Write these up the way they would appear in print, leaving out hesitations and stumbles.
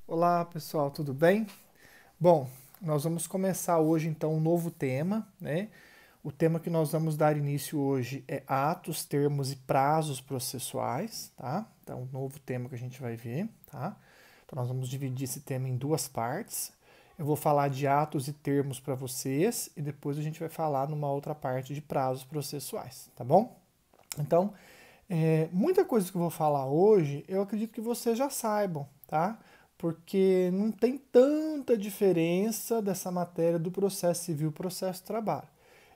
Olá, pessoal, tudo bem? Bom, nós vamos começar hoje então um novo tema, né? O tema que nós vamos dar início hoje é atos, termos e prazos processuais, tá? Então, um novo tema que a gente vai ver, tá? Então, nós vamos dividir esse tema em duas partes. Eu vou falar de atos e termos para vocês e depois a gente vai falar numa outra parte de prazos processuais, tá bom? Então, muita coisa que eu vou falar hoje, eu acredito que vocês já saibam, tá? Porque não tem tanta diferença dessa matéria do processo civil e processo de trabalho.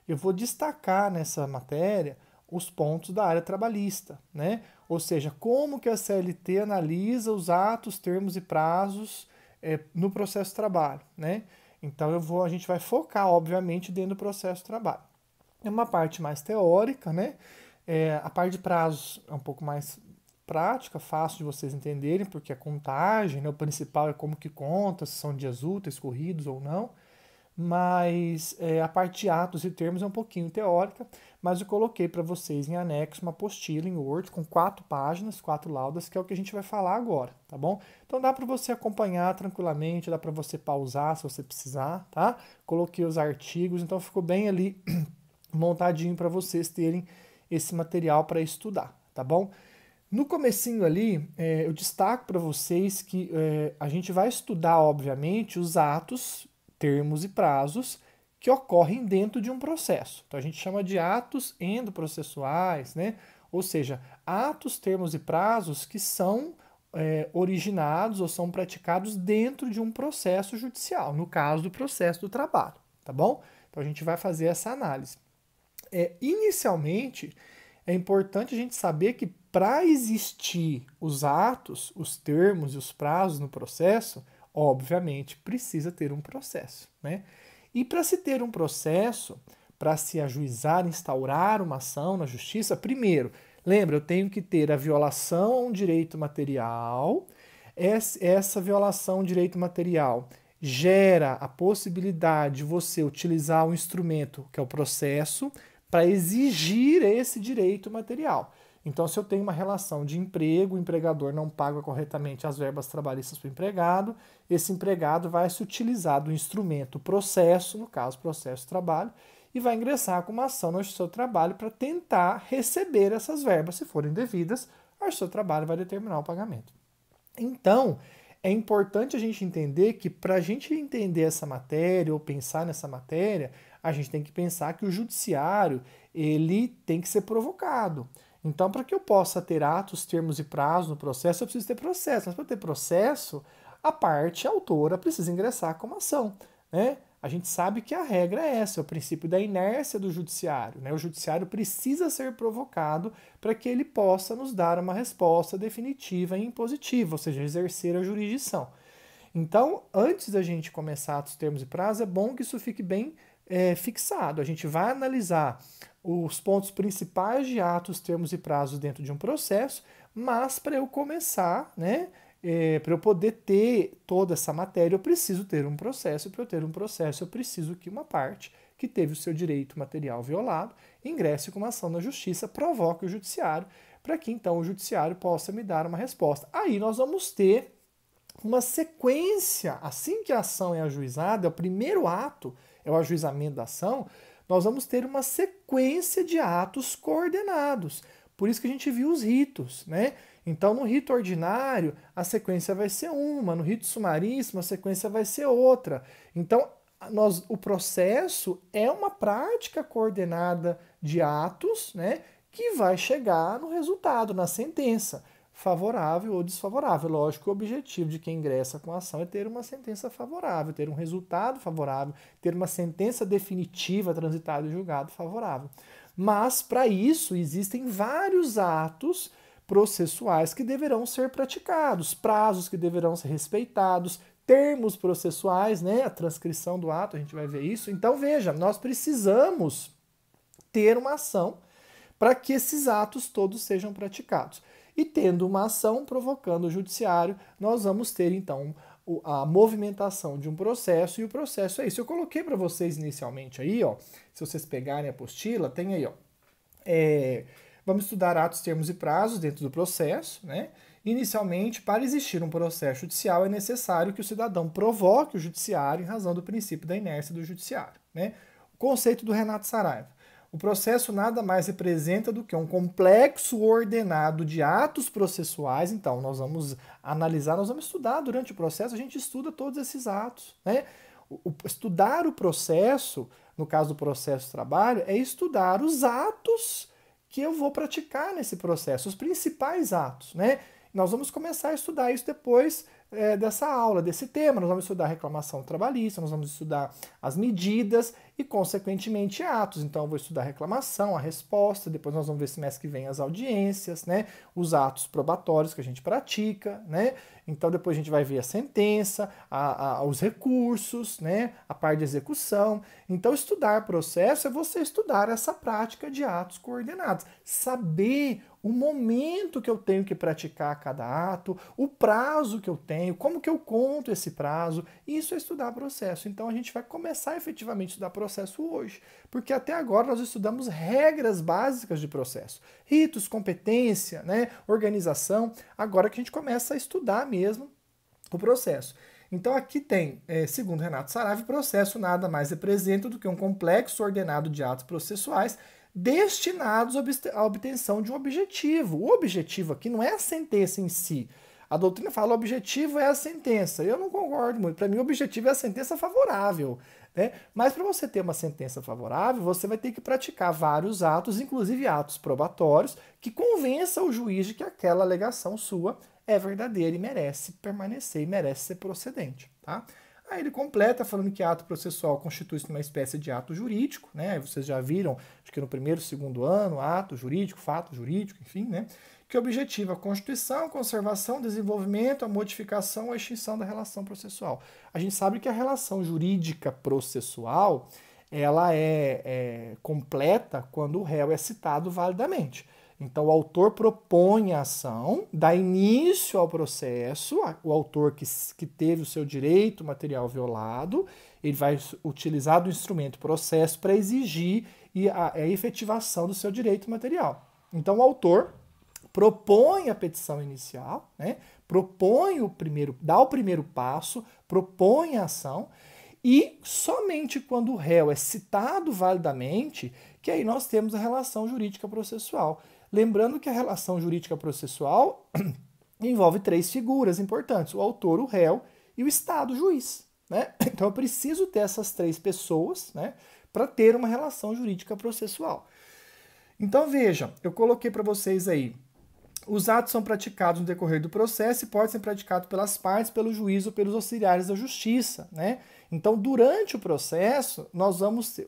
Eu vou destacar nessa matéria os pontos da área trabalhista, né? Ou seja, como que a CLT analisa os atos, termos e prazos no processo de trabalho, né? Então a gente vai focar, obviamente, dentro do processo de trabalho. É uma parte mais teórica, né? A parte de prazos é um pouco mais prática, fácil de vocês entenderem, porque a contagem, né, o principal é como que conta, se são dias úteis, corridos ou não, mas a parte de atos e termos é um pouquinho teórica, mas eu coloquei para vocês em anexo uma apostila em Word com 4 páginas, 4 laudas, que é o que a gente vai falar agora, tá bom? Então dá para você acompanhar tranquilamente, dá para você pausar se você precisar, tá? Coloquei os artigos, então ficou bem ali montadinho para vocês terem esse material para estudar, tá bom? No comecinho ali, eu destaco para vocês que a gente vai estudar, obviamente, os atos, termos e prazos que ocorrem dentro de um processo. Então a gente chama de atos endoprocessuais, né? Ou seja, atos, termos e prazos que são originados ou são praticados dentro de um processo judicial, no caso do processo do trabalho, tá bom? Então a gente vai fazer essa análise. Inicialmente, é importante a gente saber que para existir os atos, os termos e os prazos no processo, obviamente precisa ter um processo, né? E para se ter um processo, para se ajuizar, instaurar uma ação na justiça, primeiro, lembra, eu tenho que ter a violação a um direito material. Essa violação a um direito material gera a possibilidade de você utilizar um instrumento, que é o processo, para exigir esse direito material. Então, se eu tenho uma relação de emprego, o empregador não paga corretamente as verbas trabalhistas para o empregado, esse empregado vai se utilizar do instrumento processo, no caso, processo de trabalho, e vai ingressar com uma ação na Justiça do Trabalho para tentar receber essas verbas. Se forem devidas, a Justiça do Trabalho vai determinar o pagamento. Então, é importante a gente entender que para a gente entender essa matéria ou pensar nessa matéria, a gente tem que pensar que o judiciário ele tem que ser provocado. Então, para que eu possa ter atos, termos e prazos no processo, eu preciso ter processo. Mas para ter processo, a parte autora precisa ingressar com uma ação, né? A gente sabe que a regra é essa, é o princípio da inércia do judiciário, né? O judiciário precisa ser provocado para que ele possa nos dar uma resposta definitiva e impositiva, ou seja, exercer a jurisdição. Então, antes da gente começar os termos e prazos, é bom que isso fique bem fixado. A gente vai analisar os pontos principais de atos, termos e prazos dentro de um processo, mas para eu começar, né, para eu poder ter toda essa matéria, eu preciso ter um processo. Para eu ter um processo, eu preciso que uma parte que teve o seu direito material violado ingresse com uma ação na justiça, provoque o judiciário, para que então o judiciário possa me dar uma resposta. Aí nós vamos ter uma sequência, assim que a ação é ajuizada, é o primeiro ato, é o ajuizamento da ação, nós vamos ter uma sequência de atos coordenados. Por isso que a gente viu os ritos, né? Então, no rito ordinário, a sequência vai ser uma, no rito sumaríssimo, a sequência vai ser outra. Então, o processo é uma prática coordenada de atos, né, que vai chegar no resultado, na sentença, favorável ou desfavorável. Lógico que o objetivo de quem ingressa com a ação é ter uma sentença favorável, ter um resultado favorável, ter uma sentença definitiva, transitada e julgado favorável. Mas, para isso, existem vários atos processuais que deverão ser praticados, prazos que deverão ser respeitados, termos processuais, né? A transcrição do ato, a gente vai ver isso. Então, veja, nós precisamos ter uma ação para que esses atos todos sejam praticados. E tendo uma ação provocando o judiciário, nós vamos ter então a movimentação de um processo, e o processo é isso. Eu coloquei para vocês inicialmente aí, ó, se vocês pegarem a apostila, tem aí, ó, vamos estudar atos, termos e prazos dentro do processo, né? Inicialmente, para existir um processo judicial, é necessário que o cidadão provoque o judiciário em razão do princípio da inércia do judiciário, né? O conceito do Renato Saraiva. O processo nada mais representa do que um complexo ordenado de atos processuais. Então, nós vamos analisar, nós vamos estudar durante o processo, a gente estuda todos esses atos, né? Estudar o processo, no caso do processo de trabalho, é estudar os atos que eu vou praticar nesse processo, os principais atos, né? Nós vamos começar a estudar isso depois dessa aula, desse tema. Nós vamos estudar a reclamação trabalhista, nós vamos estudar as medidas e, consequentemente, atos. Então, eu vou estudar a reclamação, a resposta, depois nós vamos ver semestre que vem as audiências, né? Os atos probatórios que a gente pratica, né? Então, depois a gente vai ver a sentença, os recursos, né? A parte de execução. Então, estudar processo é você estudar essa prática de atos coordenados. Saber o momento que eu tenho que praticar cada ato, o prazo que eu tenho, como que eu conto esse prazo. Isso é estudar processo. Então, a gente vai começar efetivamente a estudar processo hoje, porque até agora nós estudamos regras básicas de processo, ritos, competência, né, organização. Agora que a gente começa a estudar mesmo o processo. Então aqui tem, segundo Renato Saraiva, o processo nada mais representa do que um complexo ordenado de atos processuais destinados à obtenção de um objetivo. O objetivo aqui não é a sentença em si. A doutrina fala o objetivo é a sentença. Eu não concordo muito. Para mim, o objetivo é a sentença favorável, né? Mas para você ter uma sentença favorável, você vai ter que praticar vários atos, inclusive atos probatórios, que convença o juiz de que aquela alegação sua é verdadeira e merece permanecer e merece ser procedente, tá? Aí ele completa falando que ato processual constitui-se uma espécie de ato jurídico, né? Aí vocês já viram, acho que no primeiro, segundo ano, ato jurídico, fato jurídico, enfim, né? Que objetiva a constituição, conservação, desenvolvimento, a modificação ou a extinção da relação processual. A gente sabe que a relação jurídica processual, ela é completa quando o réu é citado validamente. Então, o autor propõe a ação, dá início ao processo, o autor que teve o seu direito material violado, ele vai utilizar do instrumento processo para exigir a efetivação do seu direito material. Então, o autor propõe a petição inicial, né? Dá o primeiro passo, propõe a ação, e somente quando o réu é citado validamente, que aí nós temos a relação jurídica processual. Lembrando que a relação jurídica processual envolve três figuras importantes: o autor, o réu e o Estado, o juiz, né? Então eu preciso ter essas três pessoas, né, para ter uma relação jurídica processual. Então veja, eu coloquei para vocês aí: os atos são praticados no decorrer do processo e podem ser praticados pelas partes, pelo juiz ou pelos auxiliares da justiça, né? Então, durante o processo,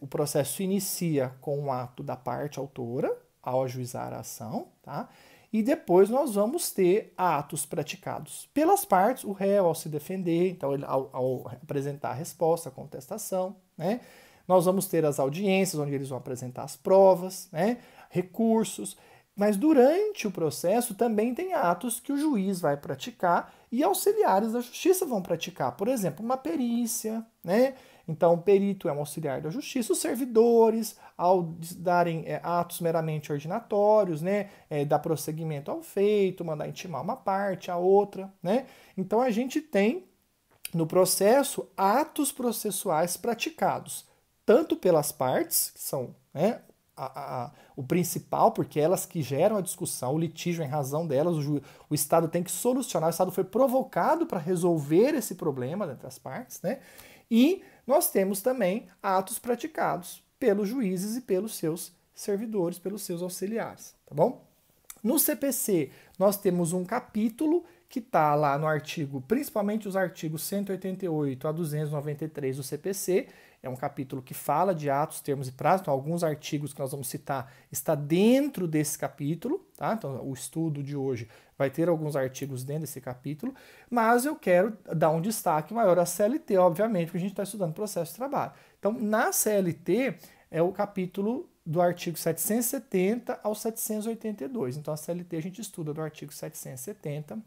o processo inicia com um ato da parte autora, ao ajuizar a ação, tá? E depois nós vamos ter atos praticados pelas partes, o réu ao se defender, então ele, ao apresentar a resposta, a contestação, né? Nós vamos ter as audiências, onde eles vão apresentar as provas, né? Recursos. Mas durante o processo também tem atos que o juiz vai praticar e auxiliares da justiça vão praticar. Por exemplo, uma perícia, né? Então, o perito é um auxiliar da justiça. Os servidores, ao darem atos meramente ordinatórios, né? Dar prosseguimento ao feito, mandar intimar uma parte, a outra, né? Então, a gente tem, no processo, atos processuais praticados, tanto pelas partes, que são, né, o principal, porque elas que geram a discussão, o litígio em razão delas, o Estado tem que solucionar, o Estado foi provocado para resolver esse problema entre as partes, né? E nós temos também atos praticados pelos juízes e pelos seus servidores, pelos seus auxiliares, tá bom? No CPC, nós temos um capítulo que está lá no artigo, principalmente os artigos 188 a 293 do CPC, é um capítulo que fala de atos, termos e prazos, então alguns artigos que nós vamos citar está dentro desse capítulo, tá? Então o estudo de hoje vai ter alguns artigos dentro desse capítulo, mas eu quero dar um destaque maior à CLT, obviamente, porque a gente está estudando processo de trabalho. Então, na CLT é o capítulo do artigo 770 ao 782. Então, a CLT a gente estuda do artigo 770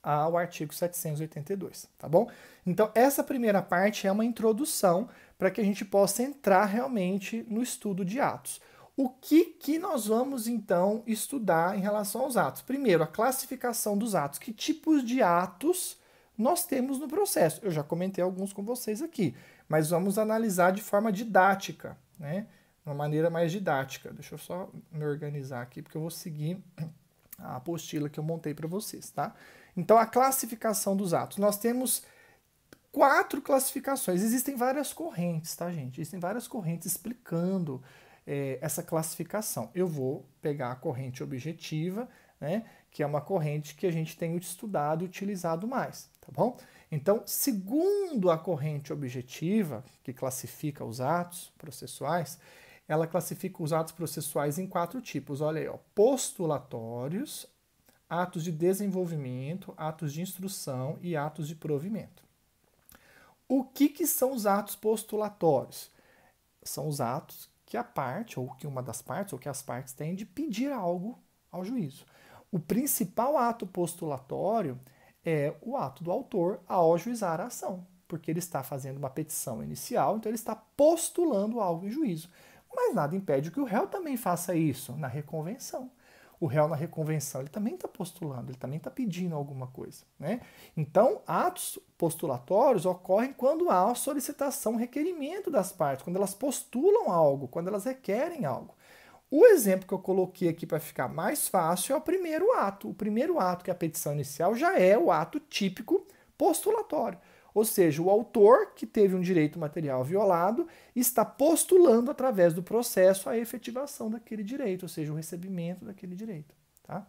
ao artigo 782, tá bom? Então, essa primeira parte é uma introdução para que a gente possa entrar realmente no estudo de atos. O que nós vamos, então, estudar em relação aos atos? Primeiro, a classificação dos atos. Que tipos de atos nós temos no processo? Eu já comentei alguns com vocês aqui, mas vamos analisar de forma didática, né? Uma maneira mais didática. Deixa eu só me organizar aqui, porque eu vou seguir a apostila que eu montei para vocês, tá? Então, a classificação dos atos. Nós temos 4 classificações. Existem várias correntes, tá, gente? Existem várias correntes explicando essa classificação. Eu vou pegar a corrente objetiva, né, que é uma corrente que a gente tem estudado e utilizado mais, tá bom? Então, segundo a corrente objetiva, que classifica os atos processuais, ela classifica os atos processuais em 4 tipos. Olha aí, ó, postulatórios, atos de desenvolvimento, atos de instrução e atos de provimento. O que são os atos postulatórios? São os atos que a parte, ou que uma das partes, ou que as partes têm de pedir algo ao juízo. O principal ato postulatório é o ato do autor ao ajuizar a ação, porque ele está fazendo uma petição inicial, então ele está postulando algo em juízo. Mas nada impede que o réu também faça isso na reconvenção. O réu na reconvenção ele também está postulando, ele também está pedindo alguma coisa, né? Então, atos postulatórios ocorrem quando há a solicitação, requerimento das partes, quando elas postulam algo, quando elas requerem algo. O exemplo que eu coloquei aqui para ficar mais fácil é o primeiro ato. O primeiro ato, que é a petição inicial, já é o ato típico postulatório. Ou seja, o autor que teve um direito material violado está postulando através do processo a efetivação daquele direito, ou seja, o recebimento daquele direito. Tá?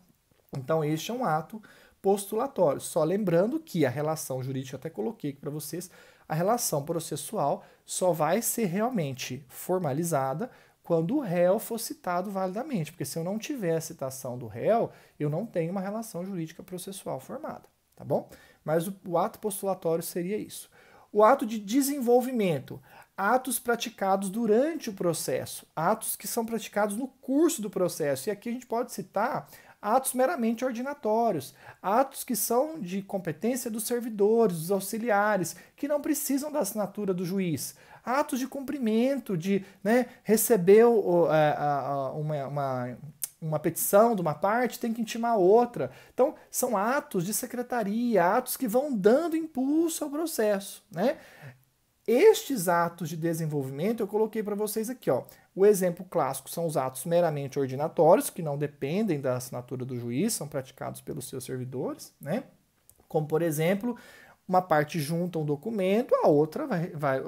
Então, este é um ato postulatório. Só lembrando que a relação jurídica, eu até coloquei aqui para vocês, a relação processual só vai ser realmente formalizada quando o réu for citado validamente, porque se eu não tiver a citação do réu, eu não tenho uma relação jurídica processual formada, tá bom? Mas o ato postulatório seria isso. O ato de desenvolvimento, atos praticados durante o processo, atos que são praticados no curso do processo. E aqui a gente pode citar atos meramente ordinatórios, atos que são de competência dos servidores, dos auxiliares, que não precisam da assinatura do juiz. Atos de cumprimento, de receber uma petição de uma parte, tem que intimar a outra. Então, são atos de secretaria, atos que vão dando impulso ao processo, né? Estes atos de desenvolvimento eu coloquei para vocês aqui, ó. O exemplo clássico são os atos meramente ordinatórios, que não dependem da assinatura do juiz, são praticados pelos seus servidores, né? Como, por exemplo, uma parte junta um documento, a outra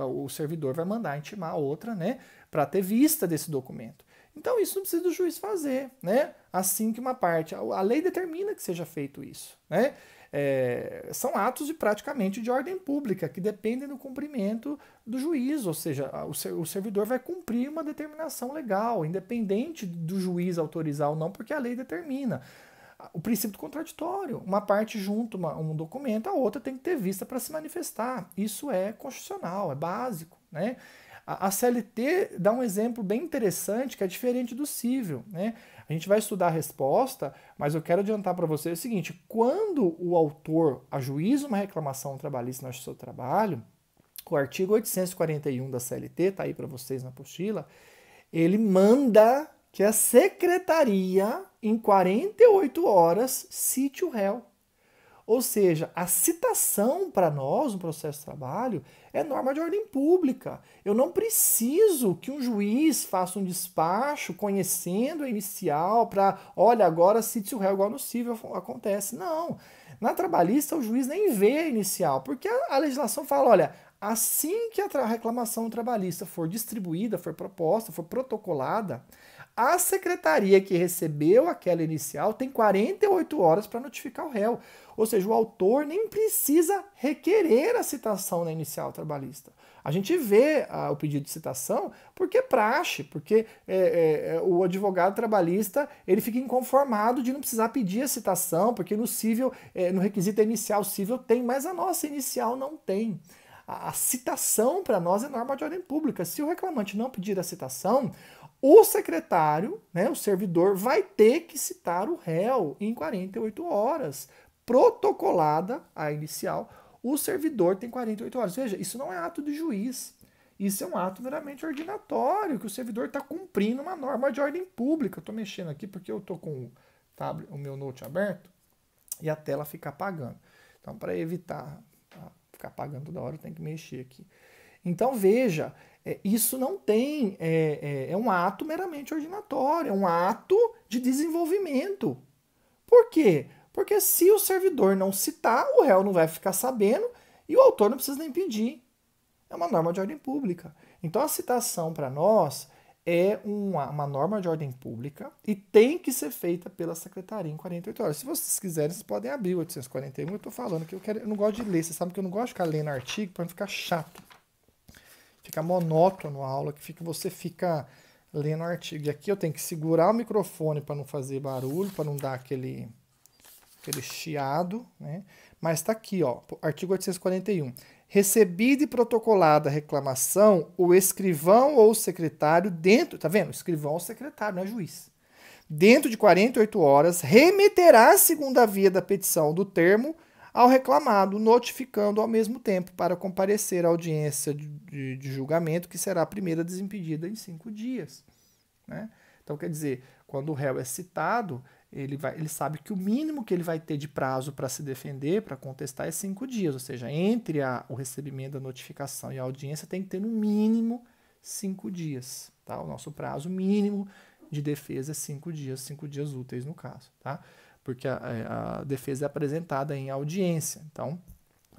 o servidor vai mandar intimar a outra, né, para ter vista desse documento. Então, isso não precisa do juiz fazer, né? Assim que uma parte, a lei determina que seja feito isso, né? São atos praticamente de ordem pública, que dependem do cumprimento do juiz, ou seja, o servidor vai cumprir uma determinação legal, independente do juiz autorizar ou não, porque a lei determina. O princípio do contraditório, uma parte junta um documento, a outra tem que ter vista para se manifestar. Isso é constitucional, é básico, né? A CLT dá um exemplo bem interessante que é diferente do cível, né? A gente vai estudar a resposta, mas eu quero adiantar para você o seguinte: quando o autor ajuiza uma reclamação trabalhista na Justiça do Trabalho, o artigo 841 da CLT, está aí para vocês na apostila, ele manda que a secretaria, em 48 horas, cite o réu. Ou seja, a citação para nós no processo de trabalho é norma de ordem pública. Eu não preciso que um juiz faça um despacho conhecendo a inicial para, olha, agora cite o réu igual no cível acontece. Não. Na trabalhista, o juiz nem vê a inicial, porque a legislação fala, olha, assim que a reclamação trabalhista for distribuída, for proposta, for protocolada, a secretaria que recebeu aquela inicial tem 48 horas para notificar o réu. Ou seja, o autor nem precisa requerer a citação na inicial trabalhista. A gente vê o pedido de citação porque é praxe, porque o advogado trabalhista ele fica inconformado de não precisar pedir a citação, porque no cível, no requisito inicial cível tem, mas a nossa inicial não tem. A citação para nós é norma de ordem pública. Se o reclamante não pedir a citação, o secretário, né, o servidor, vai ter que citar o réu em 48 horas. Protocolada a inicial, o servidor tem 48 horas. Veja, isso não é ato de juiz. Isso é um ato meramente ordinatório, que o servidor está cumprindo uma norma de ordem pública. Eu estou mexendo aqui porque eu estou com o meu note aberto e a tela fica apagando. Então, para evitar ficar apagando toda hora, eu tenho que mexer aqui. Então, veja, isso não tem... É um ato meramente ordinatório, é um ato de desenvolvimento. Por quê? Porque se o servidor não citar, o réu não vai ficar sabendo e o autor não precisa nem pedir. É uma norma de ordem pública. Então, a citação para nós é uma norma de ordem pública e tem que ser feita pela secretaria em 48 horas. Se vocês quiserem, vocês podem abrir o 841. Eu estou falando que eu não gosto de ler. Vocês sabem que eu não gosto de ficar lendo artigo para não ficar chato. Fica monótono a aula, que você fica lendo artigo. E aqui eu tenho que segurar o microfone para não fazer barulho, para não dar aquele chiado, né? Mas está aqui, ó, artigo 841. Recebida e protocolada a reclamação, o escrivão ou o secretário dentro, tá vendo? Escrivão ou secretário, não é juiz. Dentro de 48 horas, remeterá a segunda via da petição do termo ao reclamado, notificando ao mesmo tempo para comparecer à audiência de julgamento, que será a primeira desimpedida em 5 dias. Né? Então, quer dizer, quando o réu é citado, ele sabe que o mínimo que ele vai ter de prazo para se defender, para contestar, é 5 dias. Ou seja, entre o recebimento da notificação e a audiência tem que ter no mínimo 5 dias. Tá? O nosso prazo mínimo de defesa é 5 dias úteis no caso. Tá? Porque a defesa é apresentada em audiência. Então,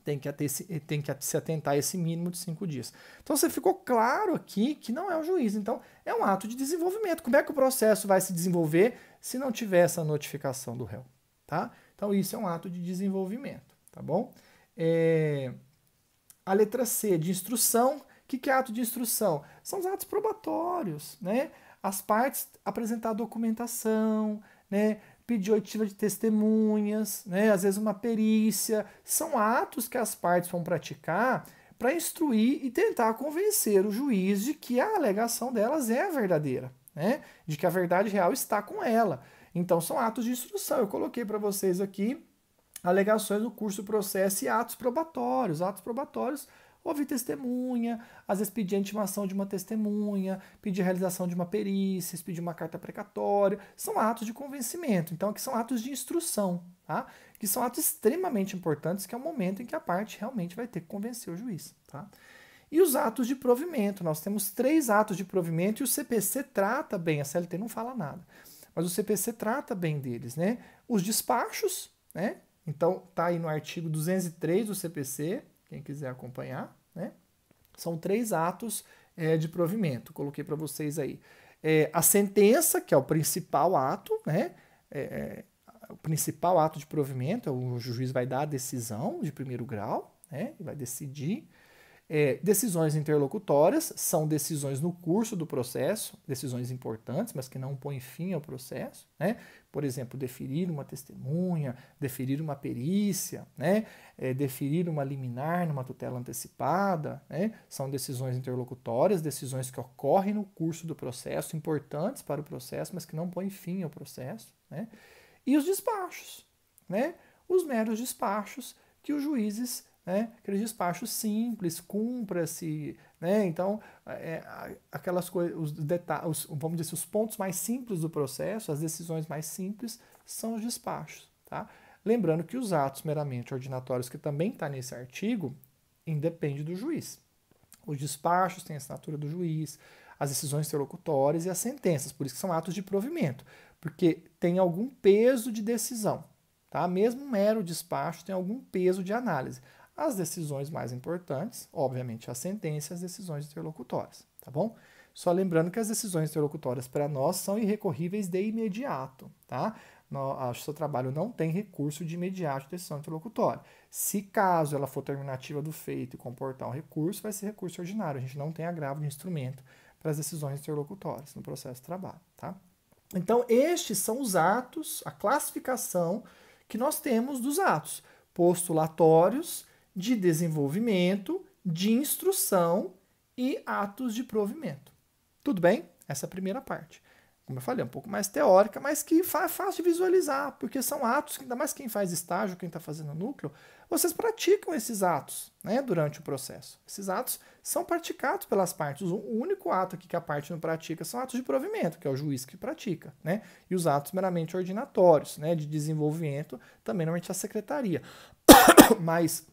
tem que se atentar a esse mínimo de 5 dias. Então, você ficou claro aqui que não é o juiz. Então, é um ato de desenvolvimento. Como é que o processo vai se desenvolver se não tiver essa notificação do réu? Tá? Então, isso é um ato de desenvolvimento. Tá bom? A letra C, de instrução. O que é ato de instrução? São os atos probatórios. Né? As partes apresentar documentação, né? Pedir oitiva de testemunhas, né? Às vezes uma perícia. São atos que as partes vão praticar para instruir e tentar convencer o juiz de que a alegação delas é a verdadeira, né? De que a verdade real está com ela. Então, são atos de instrução. Eu coloquei para vocês aqui alegações do curso do processo e atos probatórios. Atos probatórios, ouvir testemunha, às vezes pedir a intimação de uma testemunha, pedir a realização de uma perícia, pedir uma carta precatória, são atos de convencimento. Então, aqui são atos de instrução, tá? Que são atos extremamente importantes, que é o momento em que a parte realmente vai ter que convencer o juiz, tá? E os atos de provimento, nós temos 3 atos de provimento e o CPC trata bem, a CLT não fala nada, mas o CPC trata bem deles, né? Os despachos, né? Então, tá aí no artigo 203 do CPC, quem quiser acompanhar, né? São 3 atos de provimento, coloquei para vocês aí. A sentença, que é o principal ato, né? O principal ato de provimento, o juiz vai dar a decisão de primeiro grau, né? Vai decidir. Decisões interlocutórias são decisões no curso do processo, decisões importantes, mas que não põem fim ao processo, né? Por exemplo, deferir uma testemunha, deferir uma perícia, né? Deferir uma liminar numa tutela antecipada, né? São decisões interlocutórias, decisões que ocorrem no curso do processo, importantes para o processo, mas que não põem fim ao processo, né? E os despachos, né? Os meros despachos que os juízes, né, aqueles despachos simples, cumpra-se, né? Então, aquelas coisas, os detalhes, vamos dizer, os pontos mais simples do processo, as decisões mais simples, são os despachos, tá? Lembrando que os atos meramente ordinatórios, que também está nesse artigo, independe do juiz. Os despachos têm a assinatura do juiz, as decisões interlocutórias e as sentenças, por isso que são atos de provimento, porque tem algum peso de decisão, tá? Mesmo um mero despacho tem algum peso de análise. As decisões mais importantes, obviamente, a sentença e as decisões interlocutórias, tá bom? Só lembrando que as decisões interlocutórias para nós são irrecorríveis de imediato, tá? O seu trabalho não tem recurso de imediato de decisão interlocutória. Se caso ela for terminativa do feito e comportar um recurso, vai ser recurso ordinário. A gente não tem agravo de instrumento para as decisões interlocutórias no processo de trabalho, tá? Então, estes são os atos, a classificação que nós temos dos atos postulatórios, de desenvolvimento, de instrução e atos de provimento. Tudo bem? Essa é a primeira parte. como eu falei, um pouco mais teórica, mas que é fácil de visualizar, porque são atos, ainda mais quem faz estágio, quem está fazendo núcleo, vocês praticam esses atos, né, durante o processo. Esses atos são praticados pelas partes. O único ato aqui que a parte não pratica são atos de provimento, que é o juiz que pratica, né, e os atos meramente ordinatórios, né, de desenvolvimento, também normalmente a secretaria. Mas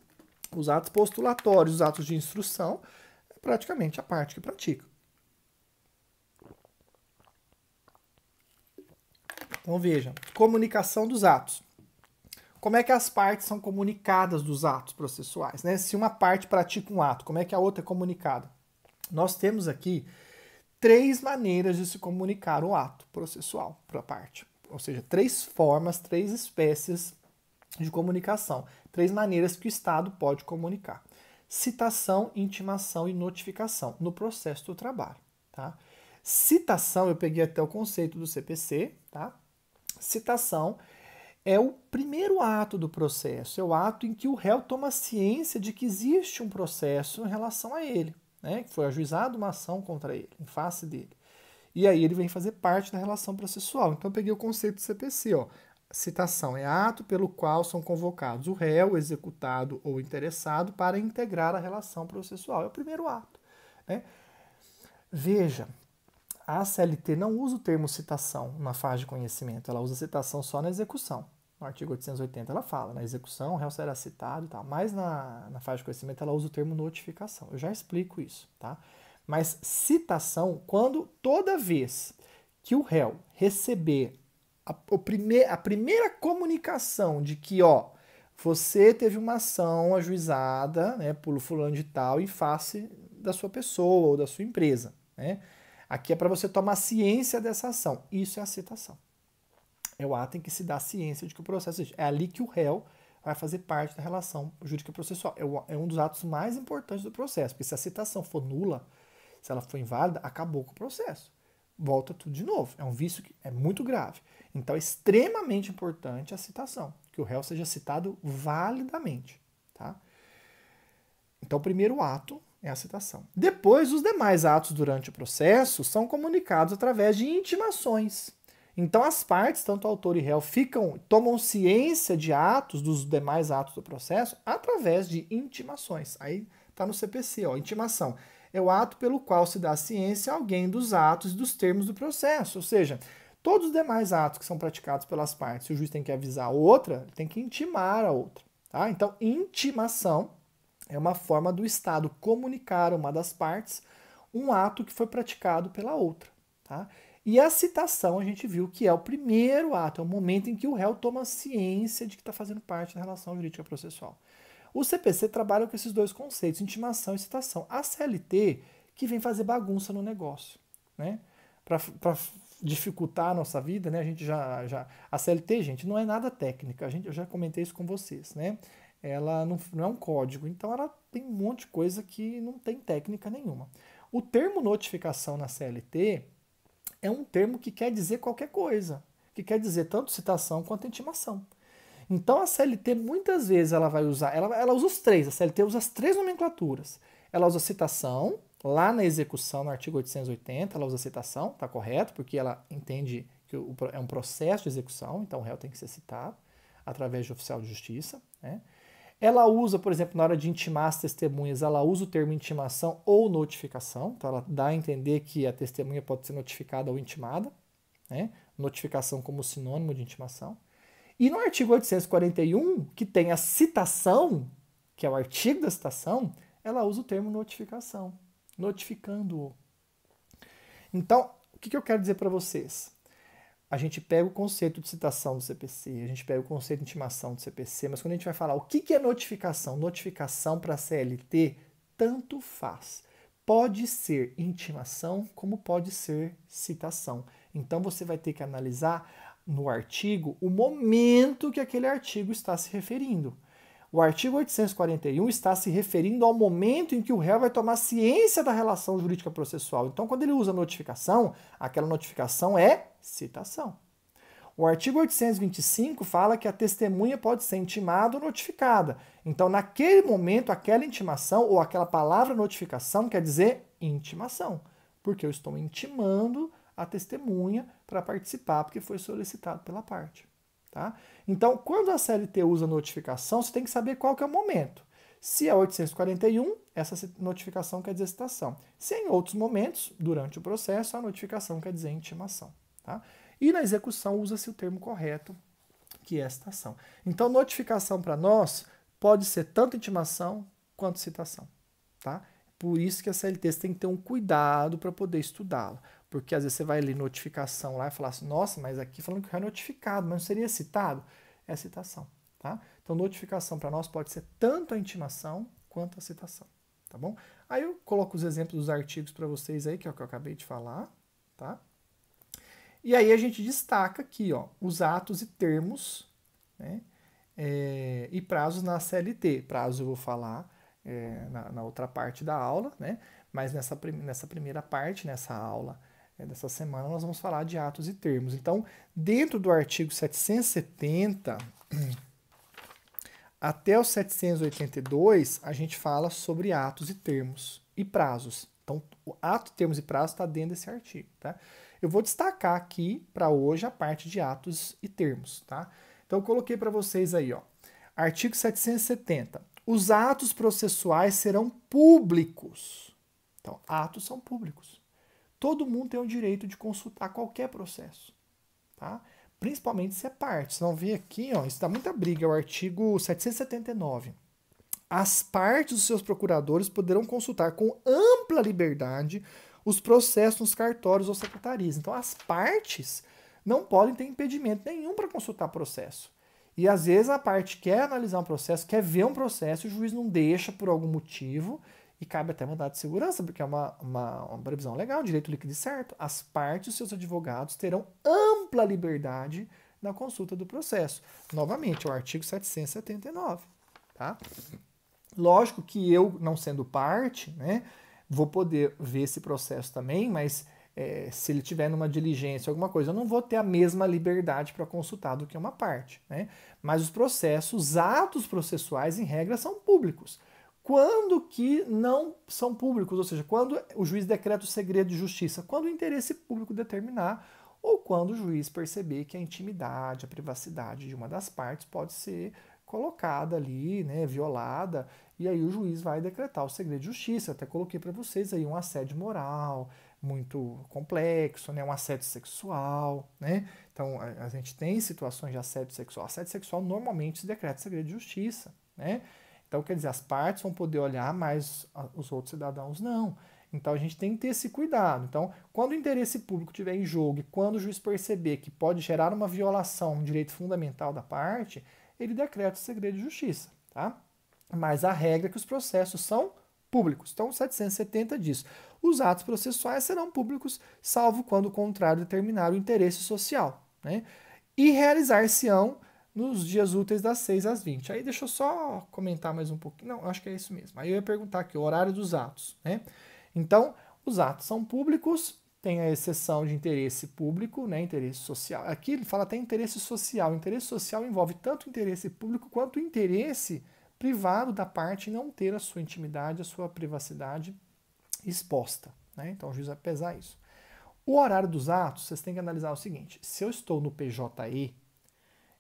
os atos postulatórios, os atos de instrução, é praticamente a parte que pratica. Então veja, comunicação dos atos. Como é que as partes são comunicadas dos atos processuais, né? Se uma parte pratica um ato, como é que a outra é comunicada? Nós temos aqui 3 maneiras de se comunicar o ato processual para a parte. Ou seja, 3 formas, 3 espécies de comunicação. 3 maneiras que o Estado pode comunicar. Citação, intimação e notificação no processo do trabalho. Tá? Citação, eu peguei até o conceito do CPC, tá? Citação é o primeiro ato do processo, é o ato em que o réu toma ciência de que existe um processo em relação a ele, né? Que foi ajuizada uma ação contra ele, em face dele. E aí ele vem fazer parte da relação processual. Então eu peguei o conceito do CPC, ó. Citação é ato pelo qual são convocados o réu, o executado ou o interessado para integrar a relação processual. É o primeiro ato, né? Veja, a CLT não usa o termo citação na fase de conhecimento, ela usa citação só na execução. No artigo 880 ela fala, na execução o réu será citado e tal, mas na fase de conhecimento ela usa o termo notificação. Eu já explico isso, tá? Mas citação, quando toda vez que o réu receber a primeira comunicação de que, ó, você teve uma ação ajuizada, né, por fulano de tal em face da sua pessoa ou da sua empresa, né? Aqui é para você tomar ciência dessa ação. Isso é a citação. É o ato em que se dá ciência de que o processo existe. É ali que o réu vai fazer parte da relação jurídica processual. É um dos atos mais importantes do processo, porque se a citação for nula, se ela for inválida, acabou com o processo. Volta tudo de novo. É um vício que é muito grave. Então é extremamente importante a citação, que o réu seja citado validamente. Tá? Então o primeiro ato é a citação. Depois, os demais atos durante o processo são comunicados através de intimações. Então, as partes, tanto autor e réu, tomam ciência de atos, dos demais atos do processo, através de intimações. Aí está no CPC, ó, intimação. É o ato pelo qual se dá ciência a alguém dos atos e dos termos do processo. Ou seja, todos os demais atos que são praticados pelas partes, se o juiz tem que avisar a outra, tem que intimar a outra. Tá? Então, intimação é uma forma do Estado comunicar a uma das partes um ato que foi praticado pela outra. Tá? E a citação, a gente viu que é o primeiro ato, é o momento em que o réu toma ciência de que está fazendo parte da relação jurídica processual. O CPC trabalha com esses 2 conceitos, intimação e citação. A CLT, que vem fazer bagunça no negócio, né? Para dificultar a nossa vida, né? A gente a CLT, gente, não é nada técnica. Eu já comentei isso com vocês, né? Ela não é um código, então ela tem um monte de coisa que não tem técnica nenhuma. O termo notificação na CLT é um termo que quer dizer qualquer coisa, que quer dizer tanto citação quanto intimação. Então a CLT muitas vezes ela vai usar, ela usa os 3, a CLT usa as 3 nomenclaturas. Ela usa citação, lá na execução, no artigo 880, ela usa citação, tá correto, porque ela entende que é um processo de execução, então o réu tem que ser citado através de oficial de justiça, né? Ela usa, por exemplo, na hora de intimar as testemunhas, ela usa o termo intimação ou notificação. Então, ela dá a entender que a testemunha pode ser notificada ou intimada. Né? Notificação como sinônimo de intimação. E no artigo 841, que tem a citação, que é o artigo da citação, ela usa o termo notificação. Notificando-o. Então, o que eu quero dizer para vocês? A gente pega o conceito de citação do CPC, a gente pega o conceito de intimação do CPC, mas quando a gente vai falar o que é notificação, notificação para a CLT, tanto faz. Pode ser intimação, como pode ser citação. Então você vai ter que analisar no artigo o momento que aquele artigo está se referindo. O artigo 841 está se referindo ao momento em que o réu vai tomar ciência da relação jurídica processual. Então, quando ele usa notificação, aquela notificação é citação. O artigo 825 fala que a testemunha pode ser intimada ou notificada. Então, naquele momento, aquela intimação ou aquela palavra notificação quer dizer intimação, porque eu estou intimando a testemunha para participar, porque foi solicitado pela parte. Tá? Então, quando a CLT usa notificação, você tem que saber qual que é o momento. Se é 841, essa notificação quer dizer citação. Se é em outros momentos, durante o processo, a notificação quer dizer intimação. Tá? E na execução usa-se o termo correto, que é a citação. Então, notificação para nós pode ser tanto intimação quanto citação. Tá? Por isso que a CLT tem que ter um cuidado para poder estudá-la. Porque às vezes você vai ler notificação lá e falar assim, nossa, mas aqui falando que é notificado, mas não seria citado? É citação. Tá? Então, notificação para nós pode ser tanto a intimação quanto a citação. Tá bom? Aí eu coloco os exemplos dos artigos para vocês aí, que é o que eu acabei de falar. Tá? E aí a gente destaca aqui, ó, os atos e termos, né, e prazos na CLT. Prazo eu vou falar na outra parte da aula, né, mas nessa primeira parte, nessa aula dessa semana, nós vamos falar de atos e termos. Então, dentro do artigo 770 até o 782, a gente fala sobre atos e termos e prazos. Então, o ato, termos e prazos está dentro desse artigo, tá? Eu vou destacar aqui para hoje a parte de atos e termos, tá? Então eu coloquei para vocês aí, ó. Artigo 770. Os atos processuais serão públicos. Então, atos são públicos. Todo mundo tem o direito de consultar qualquer processo, tá? Principalmente se é parte. Vocês vão ver aqui, ó, isso dá muita briga, é o artigo 779. As partes dos seus procuradores poderão consultar com ampla liberdade os processos nos cartórios ou secretarias. Então, as partes não podem ter impedimento nenhum para consultar processo. E, às vezes, a parte quer analisar um processo, quer ver um processo, e o juiz não deixa por algum motivo, e cabe até mandado de segurança, porque é uma previsão legal, direito líquido e certo. As partes e os seus advogados terão ampla liberdade na consulta do processo. Novamente, é o artigo 779. Tá? Lógico que eu, não sendo parte, né, vou poder ver esse processo também, mas se ele tiver numa diligência, alguma coisa, eu não vou ter a mesma liberdade para consultar do que uma parte. Né? Mas os processos, os atos processuais, em regra, são públicos. Quando que não são públicos? Ou seja, quando o juiz decreta o segredo de justiça? Quando o interesse público determinar ou quando o juiz perceber que a intimidade, a privacidade de uma das partes pode ser colocada ali, né, violada, e aí o juiz vai decretar o segredo de justiça. Eu até coloquei para vocês aí um assédio moral muito complexo, né, um assédio sexual, né? Então a gente tem situações de assédio sexual. Assédio sexual normalmente se decreta segredo de justiça, né? Então quer dizer, as partes vão poder olhar, mas os outros cidadãos não. Então a gente tem que ter esse cuidado. Então, quando o interesse público estiver em jogo e quando o juiz perceber que pode gerar uma violação a um direito fundamental da parte, ele decreta o segredo de justiça, tá? Mas a regra é que os processos são públicos. Então, o 770 diz: os atos processuais serão públicos, salvo quando o contrário determinar o interesse social, né? E realizar-se-ão nos dias úteis das 6 às 20. Aí deixa eu só comentar mais um pouquinho. Não, acho que é isso mesmo. Aí eu ia perguntar aqui, o horário dos atos, né? Então, os atos são públicos, tem a exceção de interesse público, né, interesse social. Aqui ele fala até interesse social. O interesse social envolve tanto o interesse público quanto o interesse privado da parte em não ter a sua intimidade, a sua privacidade exposta. Né? Então o juiz vai pesar isso. O horário dos atos, vocês têm que analisar o seguinte: se eu estou no PJE,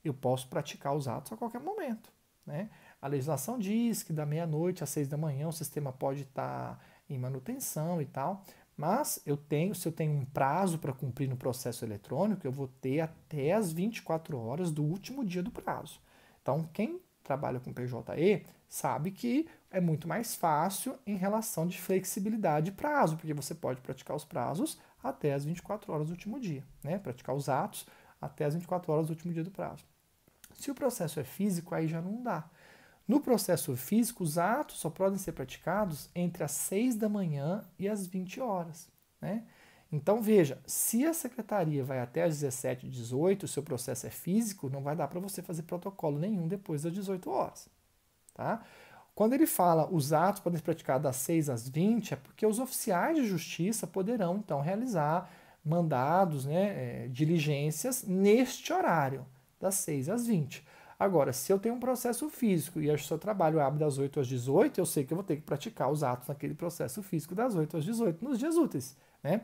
eu posso praticar os atos a qualquer momento. Né? A legislação diz que da meia-noite às 6 da manhã o sistema pode estar em manutenção e tal, mas se eu tenho um prazo para cumprir no processo eletrônico, eu vou ter até as 24 horas do último dia do prazo. Então, quem trabalha com PJE sabe que é muito mais fácil em relação de flexibilidade de prazo, porque você pode praticar os prazos até as 24 horas do último dia, né? Praticar os atos até as 24 horas do último dia do prazo. Se o processo é físico, aí já não dá. No processo físico, os atos só podem ser praticados entre as 6 da manhã e as 20 horas. Né? Então, veja, se a secretaria vai até as 17, 18, o seu processo é físico, não vai dar para você fazer protocolo nenhum depois das 18 horas. Tá? Quando ele fala os atos podem ser praticados das 6 às 20, é porque os oficiais de justiça poderão, então, realizar mandados, né, diligências neste horário, das 6 às 20. Agora, se eu tenho um processo físico e o seu trabalho abre das 8 às 18, eu sei que eu vou ter que praticar os atos naquele processo físico das 8 às 18 nos dias úteis. Né?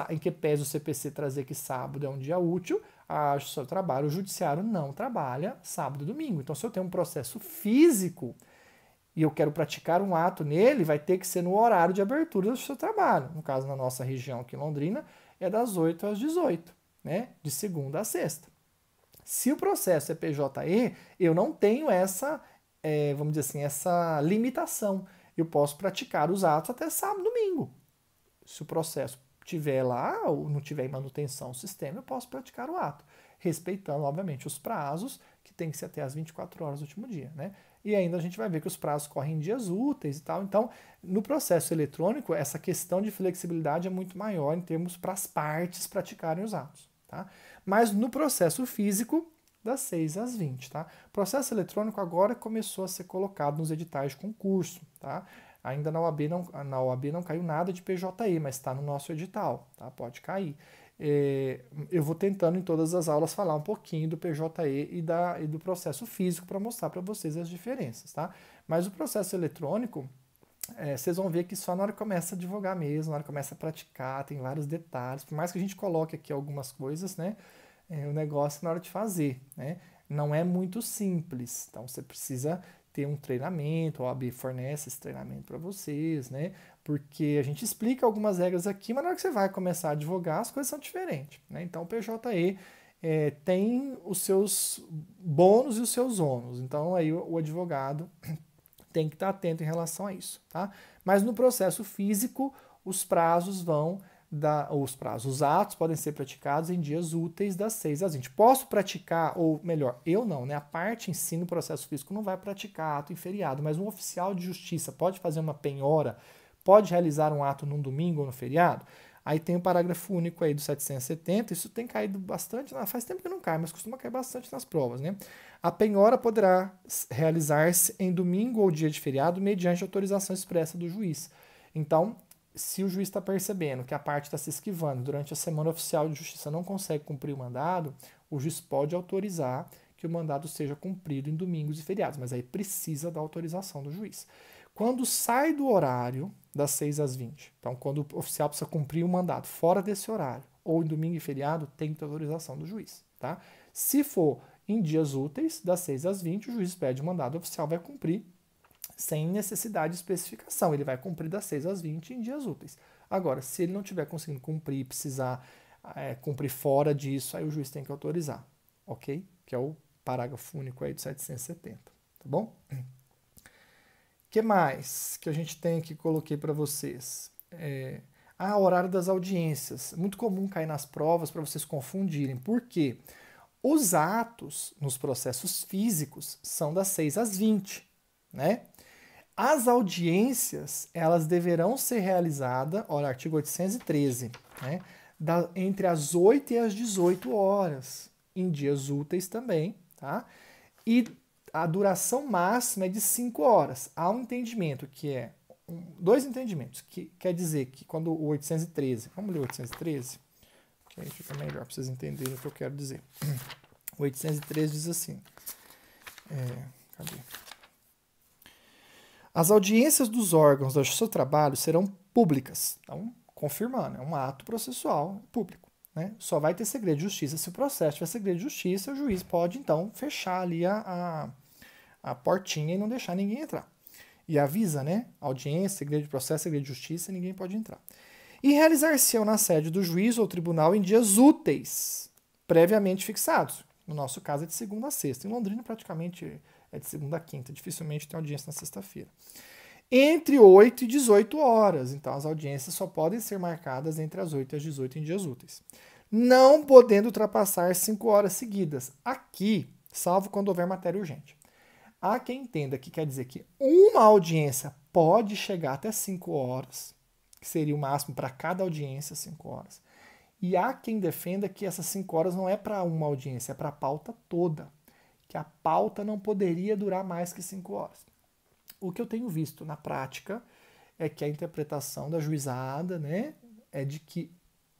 em que pese o CPC trazer que sábado é um dia útil, a Justiça do Trabalho, o Judiciário não trabalha sábado e domingo. Então, se eu tenho um processo físico e eu quero praticar um ato nele, vai ter que ser no horário de abertura do seu trabalho. No caso, na nossa região aqui em Londrina, é das 8 às 18, né? De segunda a sexta. Se o processo é PJE, eu não tenho essa, vamos dizer assim, essa limitação. Eu posso praticar os atos até sábado e domingo. Se o processo tiver lá ou não tiver em manutenção do sistema, eu posso praticar o ato, respeitando, obviamente, os prazos, que tem que ser até as 24 horas do último dia, né? E ainda a gente vai ver que os prazos correm em dias úteis e tal. Então, no processo eletrônico, essa questão de flexibilidade é muito maior em termos para as partes praticarem os atos, tá? Mas no processo físico, das 6 às 20, tá? O processo eletrônico agora começou a ser colocado nos editais de concurso, tá? Ainda na OAB não caiu nada de PJE, mas está no nosso edital, tá? Pode cair. Eu vou tentando em todas as aulas falar um pouquinho do PJE e do processo físico para mostrar para vocês as diferenças, tá? Mas o processo eletrônico, vocês vão ver que só na hora que começa a advogar mesmo, na hora que começa a praticar, tem vários detalhes, por mais que a gente coloque aqui algumas coisas, né? O negócio na hora de fazer, né? Não é muito simples, então você precisa ter um treinamento, a OAB fornece esse treinamento para vocês, né? Porque a gente explica algumas regras aqui, mas na hora que você vai começar a advogar, as coisas são diferentes, né? Então o PJE tem os seus bônus e os seus ônus, então aí o advogado tem que estar atento em relação a isso, tá? Mas no processo físico, os prazos vão os atos podem ser praticados em dias úteis das 6 às 20. Posso praticar, ou melhor, eu não, né? A parte em si no processo físico não vai praticar ato em feriado, mas um oficial de justiça pode fazer uma penhora, pode realizar um ato num domingo ou no feriado. Aí tem o parágrafo único aí do 770, isso tem caído bastante, faz tempo que não cai, mas costuma cair bastante nas provas, né? A penhora poderá realizar-se em domingo ou dia de feriado mediante autorização expressa do juiz. Então, se o juiz está percebendo que a parte está se esquivando durante a semana oficial de justiça não consegue cumprir o mandado, o juiz pode autorizar que o mandado seja cumprido em domingos e feriados, mas aí precisa da autorização do juiz. Quando sai do horário das 6 às 20, então quando o oficial precisa cumprir o mandado fora desse horário, ou em domingo e feriado, tem que ter autorização do juiz, tá? Se for em dias úteis, das 6 às 20, o juiz pede o mandado, o oficial vai cumprir sem necessidade de especificação. Ele vai cumprir das 6 às 20 em dias úteis. Agora, se ele não estiver conseguindo cumprir, precisar cumprir fora disso, aí o juiz tem que autorizar, ok? Que é o parágrafo único aí do 770, tá bom? O que mais que a gente tem aqui, coloquei para vocês? Horário das audiências. Muito comum cair nas provas para vocês confundirem. Por quê? Os atos nos processos físicos são das 6 às 20, né? As audiências, elas deverão ser realizadas, olha, artigo 813, né? Entre as 8 e as 18 horas, em dias úteis também, tá? E a duração máxima é de 5 horas. Há um entendimento que dois entendimentos, que quer dizer que quando o 813, vamos ler o 813, que aí fica melhor para vocês entenderem o que eu quero dizer. O 813 diz assim, cadê? As audiências dos órgãos da Justiça do Trabalho serão públicas. Então, confirmando, é um ato processual público, né? Só vai ter segredo de justiça se o processo tiver segredo de justiça, o juiz pode, então, fechar ali a portinha e não deixar ninguém entrar. E avisa, né? Audiência, segredo de processo, segredo de justiça, ninguém pode entrar. E realizar-se-ão na sede do juiz ou tribunal em dias úteis, previamente fixados. No nosso caso é de segunda a sexta. Em Londrina, praticamente é de segunda a quinta. Dificilmente tem audiência na sexta-feira. Entre 8 e 18 horas. Então, as audiências só podem ser marcadas entre as 8 e as 18 em dias úteis. Não podendo ultrapassar 5 horas seguidas. Aqui, salvo quando houver matéria urgente. Há quem entenda que quer dizer que uma audiência pode chegar até 5 horas, que seria o máximo para cada audiência, 5 horas. E há quem defenda que essas 5 horas não é para uma audiência, é para a pauta toda. Que a pauta não poderia durar mais que 5 horas. O que eu tenho visto na prática é que a interpretação da juizada, né, é de que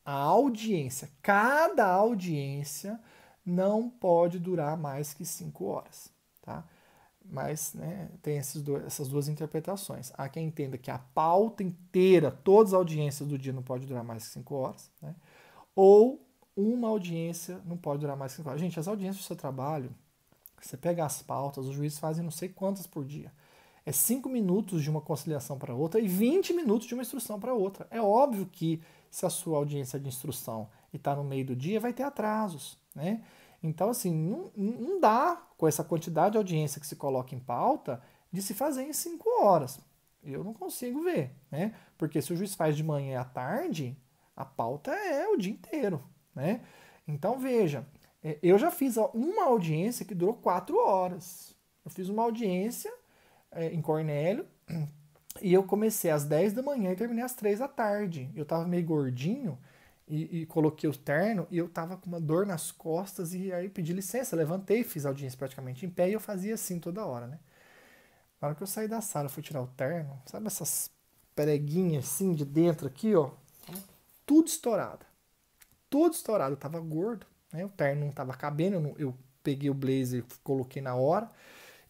a audiência, cada audiência, não pode durar mais que 5 horas. Tá? mas né, tem essas duas interpretações. Há quem entenda que a pauta inteira, todas as audiências do dia não pode durar mais que 5 horas, né? Ou uma audiência não pode durar mais que 5 horas. Gente, as audiências do seu trabalho, você pega as pautas, os juízes fazem não sei quantas por dia. É 5 minutos de uma conciliação para outra e 20 minutos de uma instrução para outra. É óbvio que se a sua audiência de instrução está no meio do dia, vai ter atrasos, né? Então, assim, não dá, com essa quantidade de audiência que se coloca em pauta, de se fazer em 5 horas. Eu não consigo ver, né? Porque se o juiz faz de manhã e à tarde, a pauta é o dia inteiro, né? Então, veja, eu já fiz uma audiência que durou 4 horas. Eu fiz uma audiência em Cornélio e eu comecei às 10 da manhã e terminei às 3 da tarde. Eu tava meio gordinho e coloquei o terno e eu tava com uma dor nas costas e aí pedi licença, levantei, fiz a audiência praticamente em pé e eu fazia assim toda hora, né? Na hora que eu saí da sala, eu fui tirar o terno, sabe essas preguinhas assim de dentro aqui, ó? Tudo estourado. Tudo estourado. Eu tava gordo, né? O terno não tava cabendo, eu peguei o blazer e coloquei na hora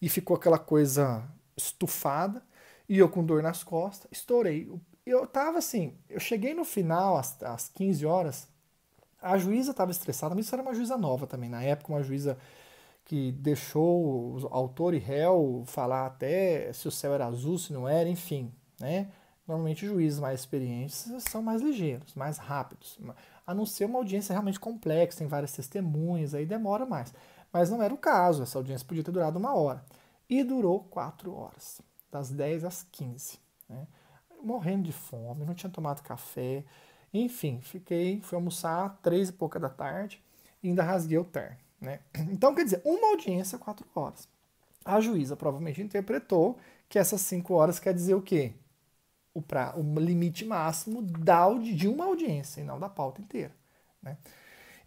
e ficou aquela coisa estufada e eu com dor nas costas, estourei. Eu tava assim, eu cheguei no final, às 15 horas, a juíza estava estressada, mas isso era uma juíza nova também, na época uma juíza que deixou o autor e réu falar até se o céu era azul, se não era, enfim, né? Normalmente juízes mais experientes são mais ligeiros, mais rápidos, a não ser uma audiência realmente complexa, tem várias testemunhas, aí demora mais. Mas não era o caso, essa audiência podia ter durado 1 hora. E durou 4 horas, das 10 às 15. Né? Morrendo de fome, não tinha tomado café, enfim, fui almoçar 3 e pouca da tarde e ainda rasguei o terno. Né? Então, quer dizer, uma audiência, 4 horas. A juíza provavelmente interpretou que essas 5 horas quer dizer o quê? O limite máximo de uma audiência e não da pauta inteira. Né?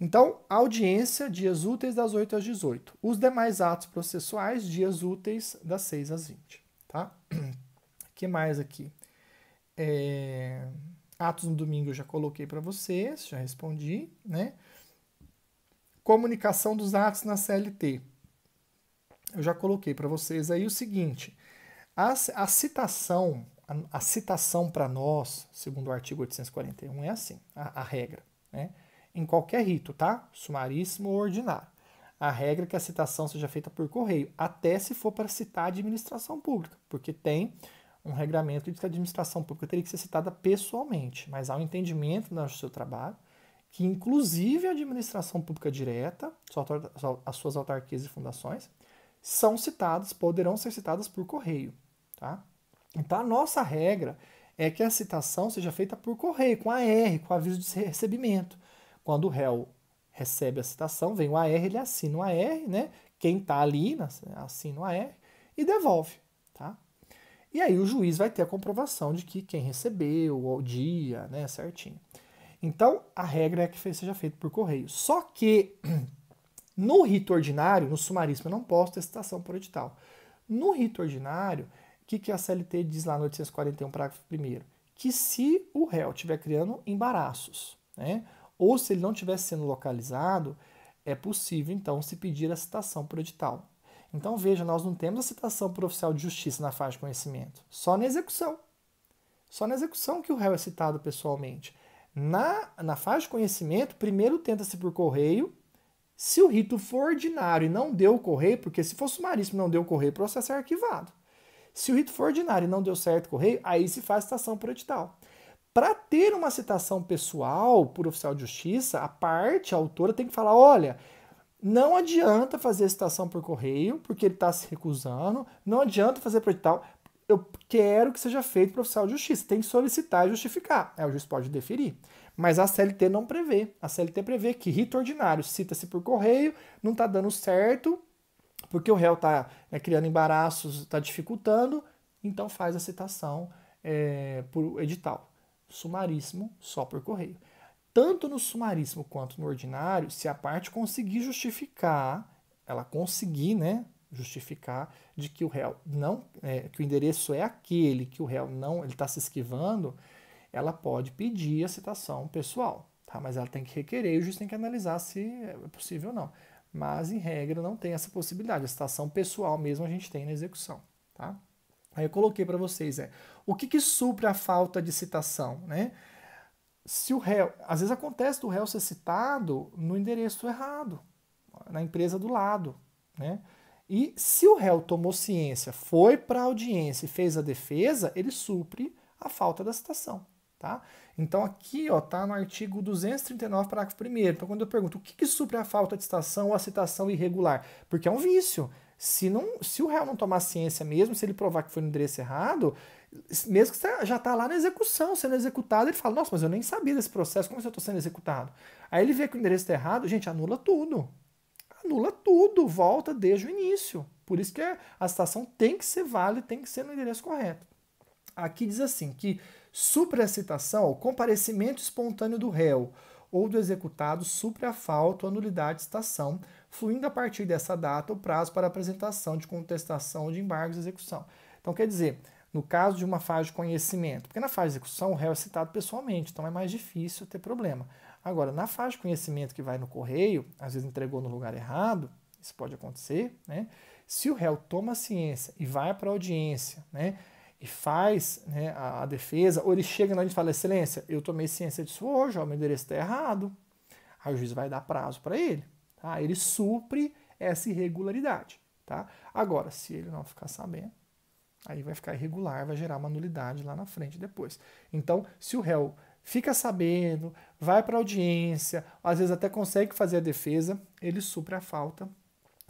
Então, audiência, dias úteis das 8 às 18. Os demais atos processuais, dias úteis das 6 às 20. Tá? O que mais aqui? Atos no domingo eu já coloquei para vocês, já respondi. Né? Comunicação dos atos na CLT. Eu já coloquei para vocês aí o seguinte: a citação para nós, segundo o artigo 841, é assim, a regra, né? Em qualquer rito, tá? Sumaríssimo ou ordinário. A regra é que a citação seja feita por correio, até se for para citar a administração pública, porque tem um regramento que diz que a administração pública teria que ser citada pessoalmente, mas há um entendimento no seu trabalho que, inclusive, a administração pública direta, as suas autarquias e fundações, são citadas, poderão ser citadas por correio. Tá? Então, a nossa regra é que a citação seja feita por correio, com AR, com aviso de recebimento. Quando o réu recebe a citação, vem o AR, ele assina o AR, né? Quem está ali assina o AR e devolve. Tá? E aí o juiz vai ter a comprovação de que quem recebeu, o dia, né, certinho. Então, a regra é que seja feito por correio. Só que no rito ordinário, no sumaríssimo, eu não posso ter citação por edital. No rito ordinário, o que a CLT diz lá no 841, parágrafo 1º? Que se o réu estiver criando embaraços, né, ou se ele não estiver sendo localizado, é possível, então, se pedir a citação por edital. Então, veja, nós não temos a citação por oficial de justiça na fase de conhecimento, só na execução. Só na execução que o réu é citado pessoalmente. Na fase de conhecimento, primeiro tenta-se por correio. Se o rito for ordinário e não deu o correio, porque se for sumaríssimo e não deu o correio, o processo é arquivado. Se o rito for ordinário e não deu certo o correio, aí se faz citação por edital. Para ter uma citação pessoal por oficial de justiça, a autora, tem que falar: olha, não adianta fazer a citação por correio, porque ele está se recusando, não adianta fazer por edital, eu quero que seja feito por oficial de justiça. Tem que solicitar e justificar. Aí o juiz pode deferir. Mas a CLT não prevê. A CLT prevê que rito ordinário cita-se por correio, não está dando certo, porque o réu está criando embaraços, está dificultando, então faz a citação por edital. Sumaríssimo, só por correio. Tanto no sumaríssimo quanto no ordinário, se a parte conseguir justificar, ela conseguir, né, justificar de que o réu não, que o endereço é aquele, que o réu não, ele está se esquivando, ela pode pedir a citação pessoal, tá? Mas ela tem que requerer e o juiz tem que analisar se é possível ou não. Mas, em regra, não tem essa possibilidade. A citação pessoal mesmo a gente tem na execução. Tá? Aí eu coloquei para vocês, o que supre a falta de citação, né? Se o réu, às vezes acontece do réu ser citado no endereço errado, na empresa do lado, né? E se o réu tomou ciência, foi para a audiência e fez a defesa, ele supre a falta da citação, tá? Então aqui, ó, tá no artigo 239, parágrafo 1º. Então quando eu pergunto o que supre a falta de citação ou a citação irregular? Porque é um vício. Se o réu não tomar ciência mesmo, se ele provar que foi no endereço errado, mesmo que já está lá na execução, sendo executado, ele fala, nossa, mas eu nem sabia desse processo, como eu estou sendo executado? Aí ele vê que o endereço está errado, gente, anula tudo. Anula tudo, volta desde o início. Por isso que a citação tem que ser válida, tem que ser no endereço correto. Aqui diz assim, que supra a citação, o comparecimento espontâneo do réu ou do executado supre a falta ou anulidade de citação, fluindo a partir dessa data o prazo para apresentação de contestação ou de embargos de execução. Então, quer dizer, no caso de uma fase de conhecimento, porque na fase de execução o réu é citado pessoalmente, então é mais difícil ter problema. Agora, na fase de conhecimento que vai no correio, às vezes entregou no lugar errado, isso pode acontecer, né? Se o réu toma ciência e vai para a audiência, né, e faz, né, a defesa, ou ele chega na gente e fala, excelência, eu tomei ciência disso hoje, ó, meu endereço está errado, aí o juiz vai dar prazo para ele, tá? Ele supre essa irregularidade, tá? Agora, se ele não ficar sabendo, aí vai ficar irregular, vai gerar uma nulidade lá na frente depois. Então, se o réu fica sabendo, vai para a audiência, às vezes até consegue fazer a defesa, ele supre a falta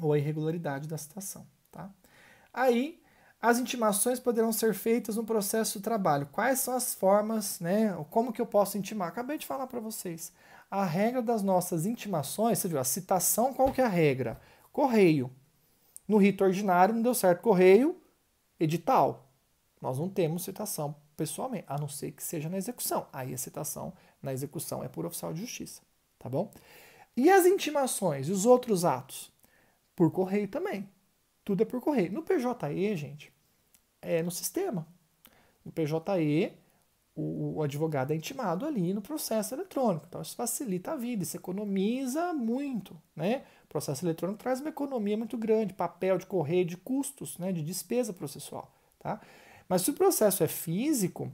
ou a irregularidade da citação, tá? Aí, as intimações poderão ser feitas no processo do trabalho. Quais são as formas, né? Como que eu posso intimar? Acabei de falar para vocês. A regra das nossas intimações, você viu, a citação, qual que é a regra? Correio. No rito ordinário não deu certo correio, edital. Nós não temos citação pessoalmente, a não ser que seja na execução. Aí a citação na execução é por oficial de justiça, tá bom? E as intimações e os outros atos? Por correio também. Tudo é por correio. No PJE, gente, é no sistema. No PJE, o advogado é intimado ali no processo eletrônico. Então isso facilita a vida, isso economiza muito, né? O processo eletrônico traz uma economia muito grande, papel de correio, de custos, né, de despesa processual, tá? Mas se o processo é físico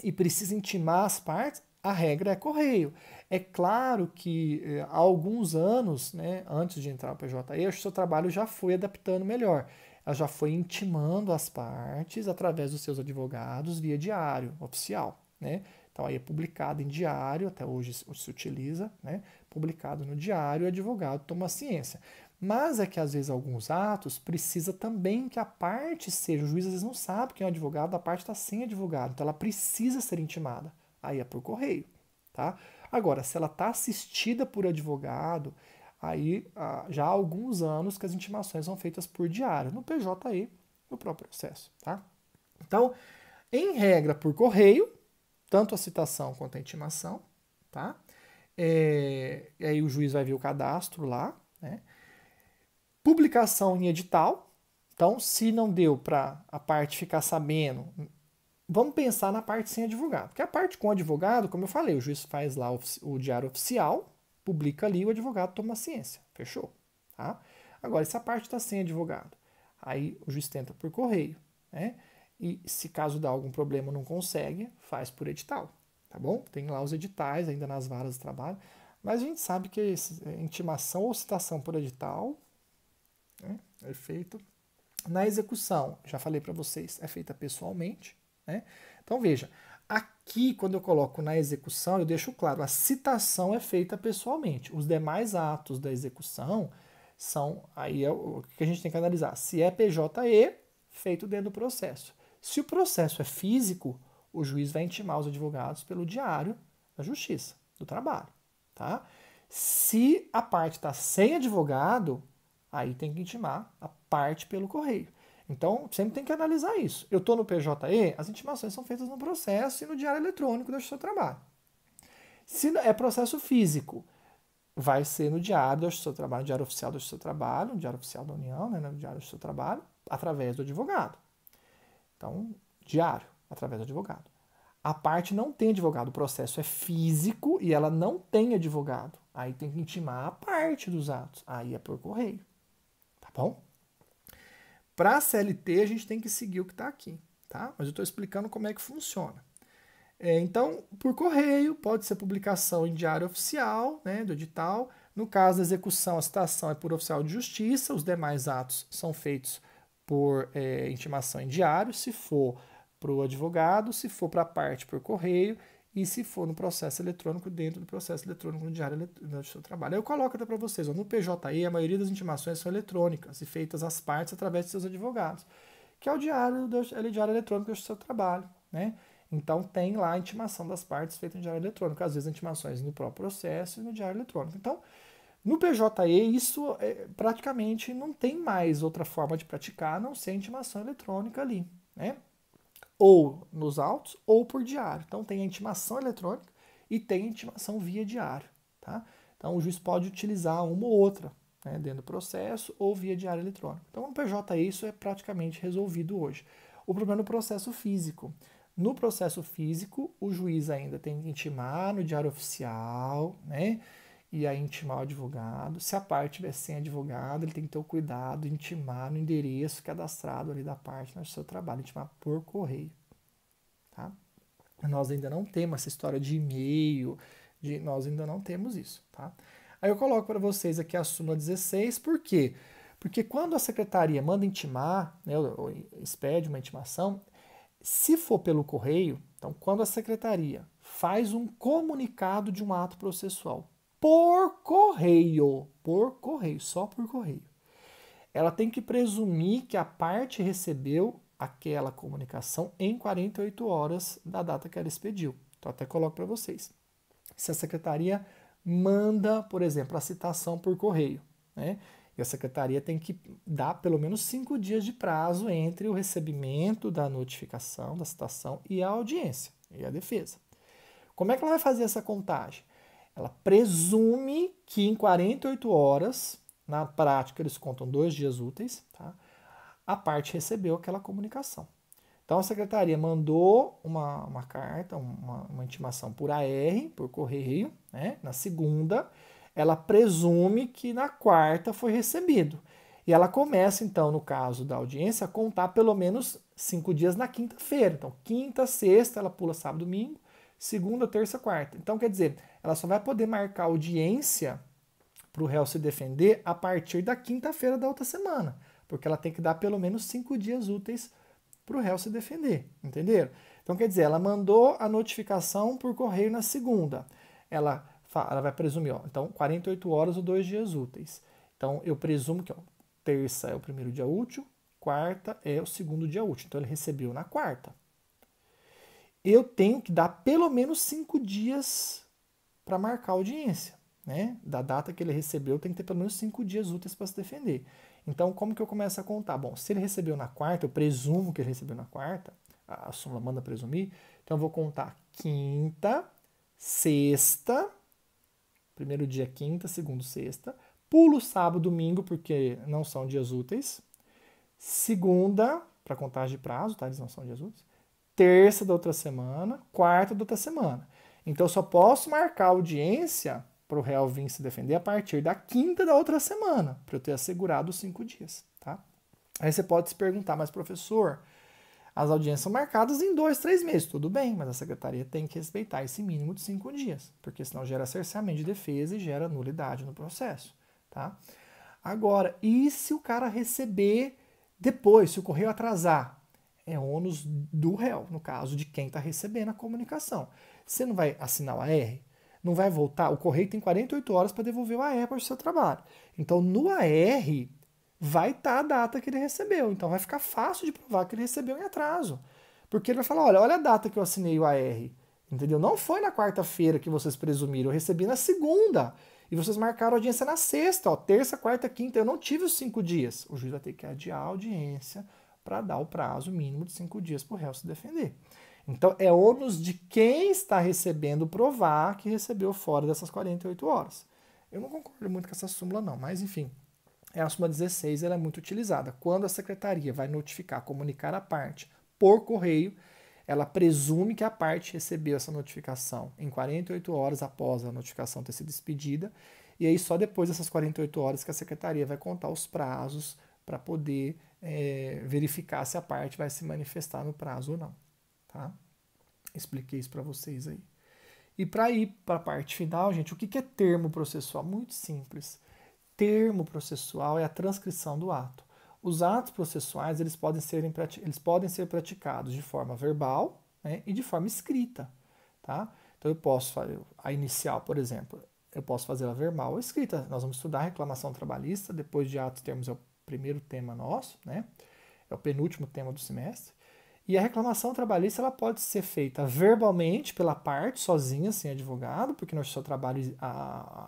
e precisa intimar as partes, a regra é correio. É claro que há alguns anos, né, antes de entrar no PJE, o seu trabalho já foi adaptando melhor. Ela já foi intimando as partes através dos seus advogados via diário oficial, né? Então aí é publicado em diário, até hoje se utiliza, né? Publicado no diário, o advogado toma ciência. Mas é que às vezes alguns atos precisa também que a parte seja, o juiz às vezes não sabe quem é o advogado, a parte está sem advogado, então ela precisa ser intimada. Aí é por correio, tá? Agora, se ela está assistida por advogado, aí já há alguns anos que as intimações são feitas por diário, no PJE, no próprio processo, tá? Então, em regra, por correio, tanto a citação quanto a intimação, tá? E aí o juiz vai ver o cadastro lá, né? Publicação em edital. Então, se não deu para a parte ficar sabendo, vamos pensar na parte sem advogado. Porque a parte com advogado, como eu falei, o juiz faz lá o diário oficial, publica ali, o advogado toma ciência. Fechou? Tá? Agora, se a parte está sem advogado, aí o juiz tenta por correio, né? E se caso dá algum problema não consegue, faz por edital, tá bom? Tem lá os editais ainda nas varas de trabalho, mas a gente sabe que intimação ou citação por edital, né, é feito. Na execução, já falei para vocês, é feita pessoalmente, né? Então veja, aqui quando eu coloco na execução, eu deixo claro, a citação é feita pessoalmente. Os demais atos da execução são, aí é o que a gente tem que analisar. Se é PJE, feito dentro do processo. Se o processo é físico, o juiz vai intimar os advogados pelo diário da Justiça, do Trabalho, tá? Se a parte está sem advogado, aí tem que intimar a parte pelo correio. Então, sempre tem que analisar isso. Eu estou no PJE, as intimações são feitas no processo e no diário eletrônico do seu trabalho. Se é processo físico, vai ser no diário do seu trabalho, diário oficial do seu trabalho, diário oficial da União, né, no diário do seu trabalho, através do advogado. Então, diário, através do advogado. A parte não tem advogado, o processo é físico e ela não tem advogado. Aí tem que intimar a parte dos atos. Aí é por correio. Tá bom? Para a CLT, a gente tem que seguir o que está aqui. Tá? Mas eu estou explicando como é que funciona. Então, por correio, pode ser publicação em diário oficial, né, do edital. No caso da execução, a citação é por oficial de justiça, os demais atos são feitos por intimação em diário, se for para o advogado, se for para a parte por correio e se for no processo eletrônico, dentro do processo eletrônico no diário do seu trabalho. Aí eu coloco até para vocês, ó, no PJE a maioria das intimações são eletrônicas e feitas às partes através de seus advogados, que é o diário eletrônico do seu trabalho, né? Então tem lá a intimação das partes feita em diário eletrônico, às vezes intimações no próprio processo e no diário eletrônico. Então, no PJE, isso praticamente não tem mais outra forma de praticar a não ser a intimação eletrônica ali, né? Ou nos autos ou por diário. Então tem a intimação eletrônica e tem a intimação via diário, tá? Então o juiz pode utilizar uma ou outra, né, dentro do processo ou via diário eletrônico. Então no PJE isso é praticamente resolvido hoje. O problema é no processo físico. No processo físico, o juiz ainda tem que intimar no diário oficial, né? E aí intimar o advogado. Se a parte estiver sem advogado, ele tem que ter o cuidado de intimar no endereço cadastrado ali da parte no seu trabalho, intimar por correio. Tá? Nós ainda não temos essa história de e-mail, nós ainda não temos isso. Tá? Aí eu coloco para vocês aqui a súmula 16, por quê? Porque quando a secretaria manda intimar, né, ou expede uma intimação, se for pelo correio, então quando a secretaria faz um comunicado de um ato processual por correio, só por correio, ela tem que presumir que a parte recebeu aquela comunicação em 48 horas da data que ela expediu. Então até coloco para vocês. Se a secretaria manda, por exemplo, a citação por correio, né? E a secretaria tem que dar pelo menos 5 dias de prazo entre o recebimento da notificação, da citação e a audiência, e a defesa. Como é que ela vai fazer essa contagem? Ela presume que em 48 horas, na prática eles contam 2 dias úteis, tá? A parte recebeu aquela comunicação. Então a secretaria mandou uma carta, uma intimação por AR, por correio, né? Na segunda, ela presume que na quarta foi recebido. E ela começa, então, no caso da audiência, a contar pelo menos 5 dias na quinta-feira. Então, quinta, sexta, ela pula sábado, domingo, segunda, terça, quarta. Então, quer dizer, ela só vai poder marcar audiência para o réu se defender a partir da quinta-feira da outra semana, porque ela tem que dar pelo menos 5 dias úteis para o réu se defender, entenderam? Então, quer dizer, ela mandou a notificação por correio na segunda. Ela vai presumir, ó, então, 48 horas ou 2 dias úteis. Então, eu presumo que ó, terça é o primeiro dia útil, quarta é o segundo dia útil. Então, ele recebeu na quarta. Eu tenho que dar pelo menos 5 dias para marcar a audiência, né? Da data que ele recebeu, tem que ter pelo menos 5 dias úteis para se defender. Então, como que eu começo a contar? Bom, se ele recebeu na quarta, eu presumo que ele recebeu na quarta, a súmula manda presumir, então eu vou contar quinta, sexta, primeiro dia quinta, segundo sexta, pulo sábado, domingo, porque não são dias úteis, segunda, para contagem de prazo, tá? Eles não são dias úteis, terça da outra semana, quarta da outra semana. Então, eu só posso marcar audiência para o réu vir se defender a partir da quinta da outra semana, para eu ter assegurado os 5 dias, tá? Aí você pode se perguntar, mas professor, as audiências são marcadas em 2, 3 meses. Tudo bem, mas a secretaria tem que respeitar esse mínimo de 5 dias, porque senão gera cerceamento de defesa e gera nulidade no processo, tá? Agora, e se o cara receber depois, se o correio atrasar? É ônus do réu, no caso de quem está recebendo a comunicação. Você não vai assinar o AR? Não vai voltar? O correio tem 48 horas para devolver o AR para o seu trabalho. Então, no AR, vai estar a data que ele recebeu. Então, vai ficar fácil de provar que ele recebeu em atraso. Porque ele vai falar, olha a data que eu assinei o AR. Entendeu? Não foi na quarta-feira que vocês presumiram, eu recebi na segunda. E vocês marcaram a audiência na sexta, ó, terça, quarta, quinta. Eu não tive os 5 dias. O juiz vai ter que adiar a audiência para dar o prazo mínimo de 5 dias para o réu se defender. Então, é ônus de quem está recebendo provar que recebeu fora dessas 48 horas. Eu não concordo muito com essa súmula, não, mas enfim, a súmula 16 ela é muito utilizada. Quando a secretaria vai notificar, comunicar a parte por correio, ela presume que a parte recebeu essa notificação em 48 horas após a notificação ter sido expedida, e aí só depois dessas 48 horas que a secretaria vai contar os prazos para poder verificar se a parte vai se manifestar no prazo ou não. Tá? Expliquei isso para vocês aí. E para ir para a parte final, gente, o que é termo processual? Muito simples. Termo processual é a transcrição do ato. Os atos processuais eles podem ser praticados de forma verbal, né, e de forma escrita. Tá? Então eu posso fazer a inicial, por exemplo, eu posso fazer a verbal ou escrita. Nós vamos estudar a reclamação trabalhista, depois de atos termos é o primeiro tema nosso, né? É o penúltimo tema do semestre. E a reclamação trabalhista ela pode ser feita verbalmente pela parte, sozinha, sem advogado, porque no seu trabalho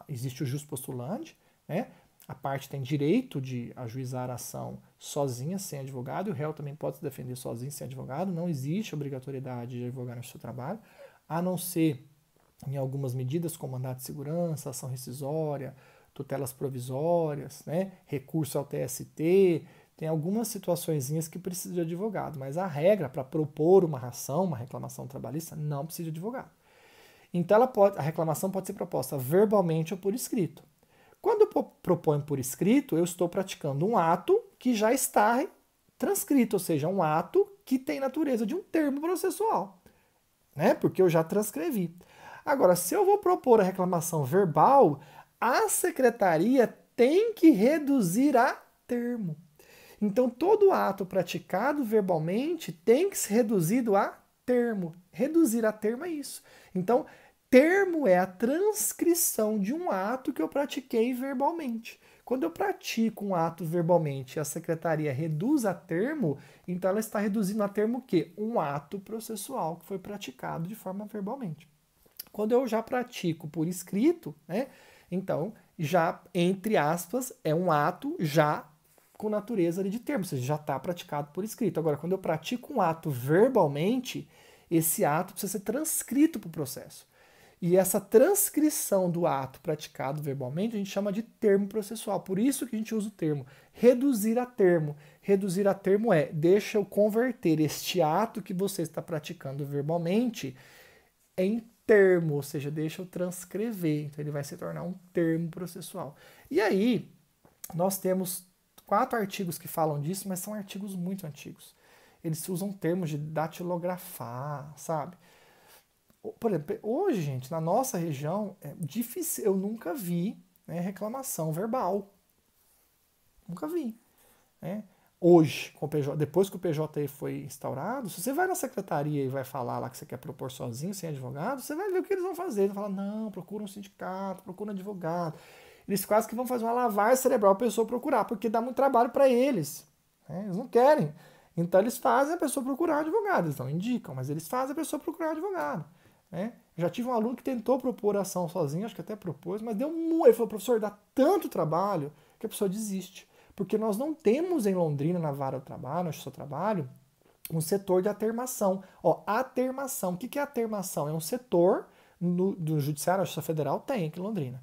existe o justpostulante, né? A parte tem direito de ajuizar a ação sozinha, sem advogado, e o réu também pode se defender sozinho, sem advogado. Não existe obrigatoriedade de advogar no seu trabalho, a não ser em algumas medidas, como mandato de segurança, ação rescisória, tutelas provisórias, né? Recurso ao TST. Tem algumas situaçõezinhas que precisa de advogado, mas a regra para propor uma ação, uma reclamação trabalhista, não precisa de advogado. Então a reclamação pode ser proposta verbalmente ou por escrito. Quando eu proponho por escrito, eu estou praticando um ato que já está transcrito, ou seja, um ato que tem natureza de um termo processual, né? Porque eu já transcrevi. Agora, se eu vou propor a reclamação verbal, a secretaria tem que reduzir a termo. Então, todo ato praticado verbalmente tem que ser reduzido a termo. Reduzir a termo é isso. Então, termo é a transcrição de um ato que eu pratiquei verbalmente. Quando eu pratico um ato verbalmente e a secretaria reduz a termo, então ela está reduzindo a termo o quê? Um ato processual que foi praticado de forma verbalmente. Quando eu já pratico por escrito, né, então já, entre aspas, é um ato já com natureza de termo, ou seja, já está praticado por escrito. Agora, quando eu pratico um ato verbalmente, esse ato precisa ser transcrito para o processo. E essa transcrição do ato praticado verbalmente a gente chama de termo processual. Por isso que a gente usa o termo reduzir a termo. Reduzir a termo é, deixa eu converter este ato que você está praticando verbalmente em termo, ou seja, deixa eu transcrever. Então ele vai se tornar um termo processual. E aí, nós temos 4 artigos que falam disso, mas são artigos muito antigos. Eles usam termos de datilografar, sabe? Por exemplo, hoje, gente, na nossa região, é difícil, eu nunca vi, né, reclamação verbal. Nunca vi. Né? Hoje, com o PJ, depois que o PJE foi instaurado, se você vai na secretaria e vai falar lá que você quer propor sozinho, sem advogado, você vai ver o que eles vão fazer. Eles vão falar, não, procura um sindicato, procura um advogado. Eles quase que vão fazer uma lavagem cerebral para a pessoa procurar, porque dá muito trabalho para eles. Né? Eles não querem. Então eles fazem a pessoa procurar um advogado. Eles não indicam, mas eles fazem a pessoa procurar um advogado. Né? Já tive um aluno que tentou propor a ação sozinho, acho que até propôs, mas deu muito. Ele falou, professor, dá tanto trabalho que a pessoa desiste. Porque nós não temos em Londrina, na vara do trabalho, no seu trabalho, um setor de atermação. Ó, atermação. O que é atermação? É um setor do Judiciário, a Justiça Federal tem aqui em Londrina.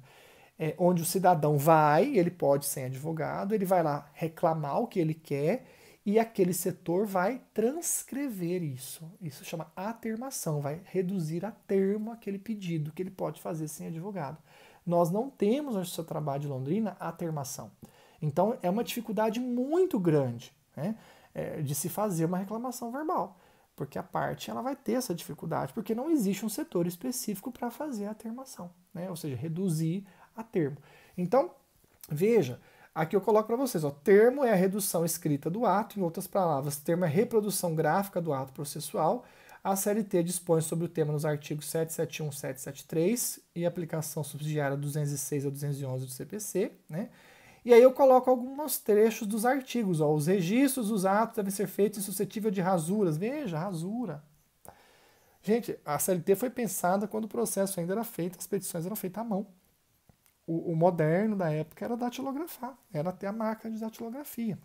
Onde o cidadão vai, ele pode ser advogado, ele vai lá reclamar o que ele quer e aquele setor vai transcrever isso. Isso chama atermação, vai reduzir a termo aquele pedido que ele pode fazer sem advogado. Nós não temos no seu trabalho de Londrina atermação. Então é uma dificuldade muito grande, né, de se fazer uma reclamação verbal, porque a parte ela vai ter essa dificuldade, porque não existe um setor específico para fazer a atermação, né, ou seja, reduzir a termo. Então, veja, aqui eu coloco para vocês, ó, termo é a redução escrita do ato, em outras palavras, termo é a reprodução gráfica do ato processual. A CLT dispõe sobre o tema nos artigos 771 e 773 e aplicação subsidiária 206 a 211 do CPC, né? E aí eu coloco alguns trechos dos artigos, ó, os registros dos atos devem ser feitos insuscetível de rasuras. Veja, rasura. Gente, a CLT foi pensada quando o processo ainda era feito, as petições eram feitas à mão. O moderno da época era datilografar, era ter a máquina de datilografia,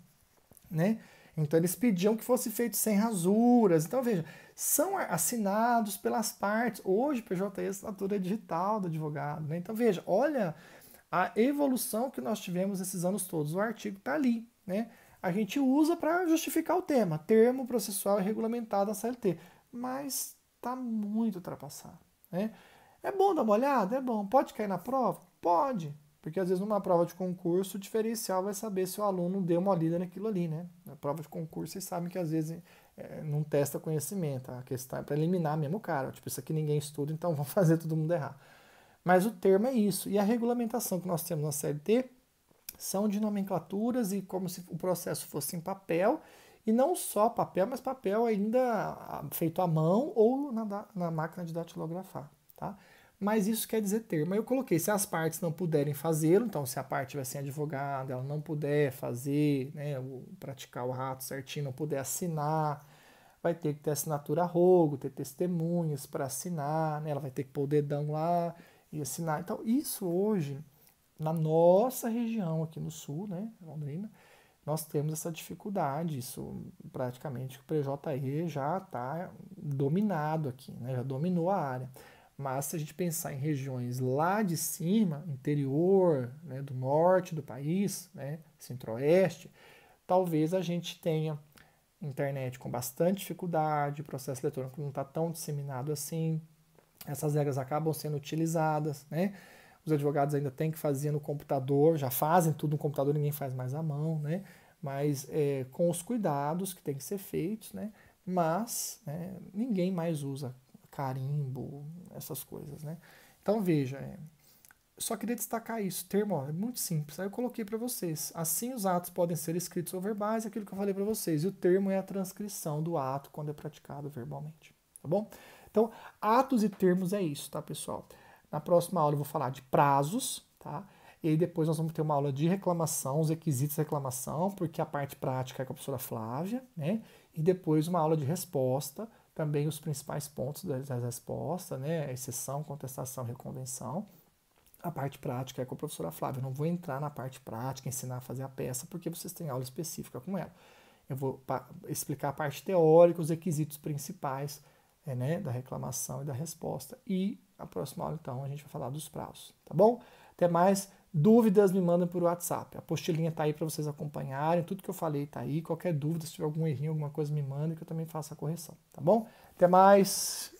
né? Então eles pediam que fosse feito sem rasuras. Então veja, são assinados pelas partes. Hoje PJE é assinatura digital do advogado, né? Então veja, olha a evolução que nós tivemos esses anos todos. O artigo está ali, né? A gente usa para justificar o tema, termo processual e regulamentado na CLT. mas está muito ultrapassado, né? É bom dar uma olhada? É bom. Pode cair na prova? Pode. Porque às vezes numa prova de concurso o diferencial vai saber se o aluno deu uma lida naquilo ali, né? Na prova de concurso vocês sabem que às vezes não testa conhecimento, a questão é para eliminar mesmo o cara. Tipo, isso aqui ninguém estuda, então vamos fazer todo mundo errar. Mas o termo é isso. E a regulamentação que nós temos na CLT são de nomenclaturas e como se o processo fosse em papel, e não só papel, mas papel ainda feito à mão ou na máquina de datilografar, tá? Mas isso quer dizer termo. Eu coloquei, se as partes não puderem fazê-lo, então se a parte vai ser advogada, ela não puder fazer, né, praticar o ato certinho, não puder assinar, vai ter que ter assinatura a rogo, ter testemunhas para assinar, né, ela vai ter que pôr o dedão lá e assinar. Então, isso hoje, na nossa região aqui no sul, né, Londrina, nós temos essa dificuldade. Isso praticamente o PJE já está dominado aqui, né, já dominou a área. Mas se a gente pensar em regiões lá de cima, interior, né, do norte do país, né, centro-oeste, talvez a gente tenha internet com bastante dificuldade, o processo eletrônico não está tão disseminado assim, essas regras acabam sendo utilizadas, né? Os advogados ainda têm que fazer no computador, já fazem tudo no computador, ninguém faz mais à mão, né? Mas com os cuidados que tem que ser feitos, né? Mas ninguém mais usa carimbo, essas coisas, né? Então veja, só queria destacar isso, termo é muito simples. Aí eu coloquei para vocês. Assim os atos podem ser escritos ou verbais, aquilo que eu falei para vocês. E o termo é a transcrição do ato quando é praticado verbalmente, tá bom? Então, atos e termos é isso, tá, pessoal? Na próxima aula eu vou falar de prazos, tá? E aí depois nós vamos ter uma aula de reclamação, os requisitos de reclamação, porque a parte prática é com a professora Flávia, né? E depois uma aula de resposta, também os principais pontos das respostas, né? Exceção, contestação, reconvenção. A parte prática é com a professora Flávia. Eu não vou entrar na parte prática, ensinar a fazer a peça, porque vocês têm aula específica com ela. Eu vou explicar a parte teórica, os requisitos principais né, da reclamação e da resposta. E a próxima aula, então, a gente vai falar dos prazos, tá bom? Até mais. Dúvidas, me mandem por WhatsApp. A apostilinha está aí para vocês acompanharem. Tudo que eu falei está aí. Qualquer dúvida, se tiver algum errinho, alguma coisa, me mandem que eu também faço a correção, tá bom? Até mais.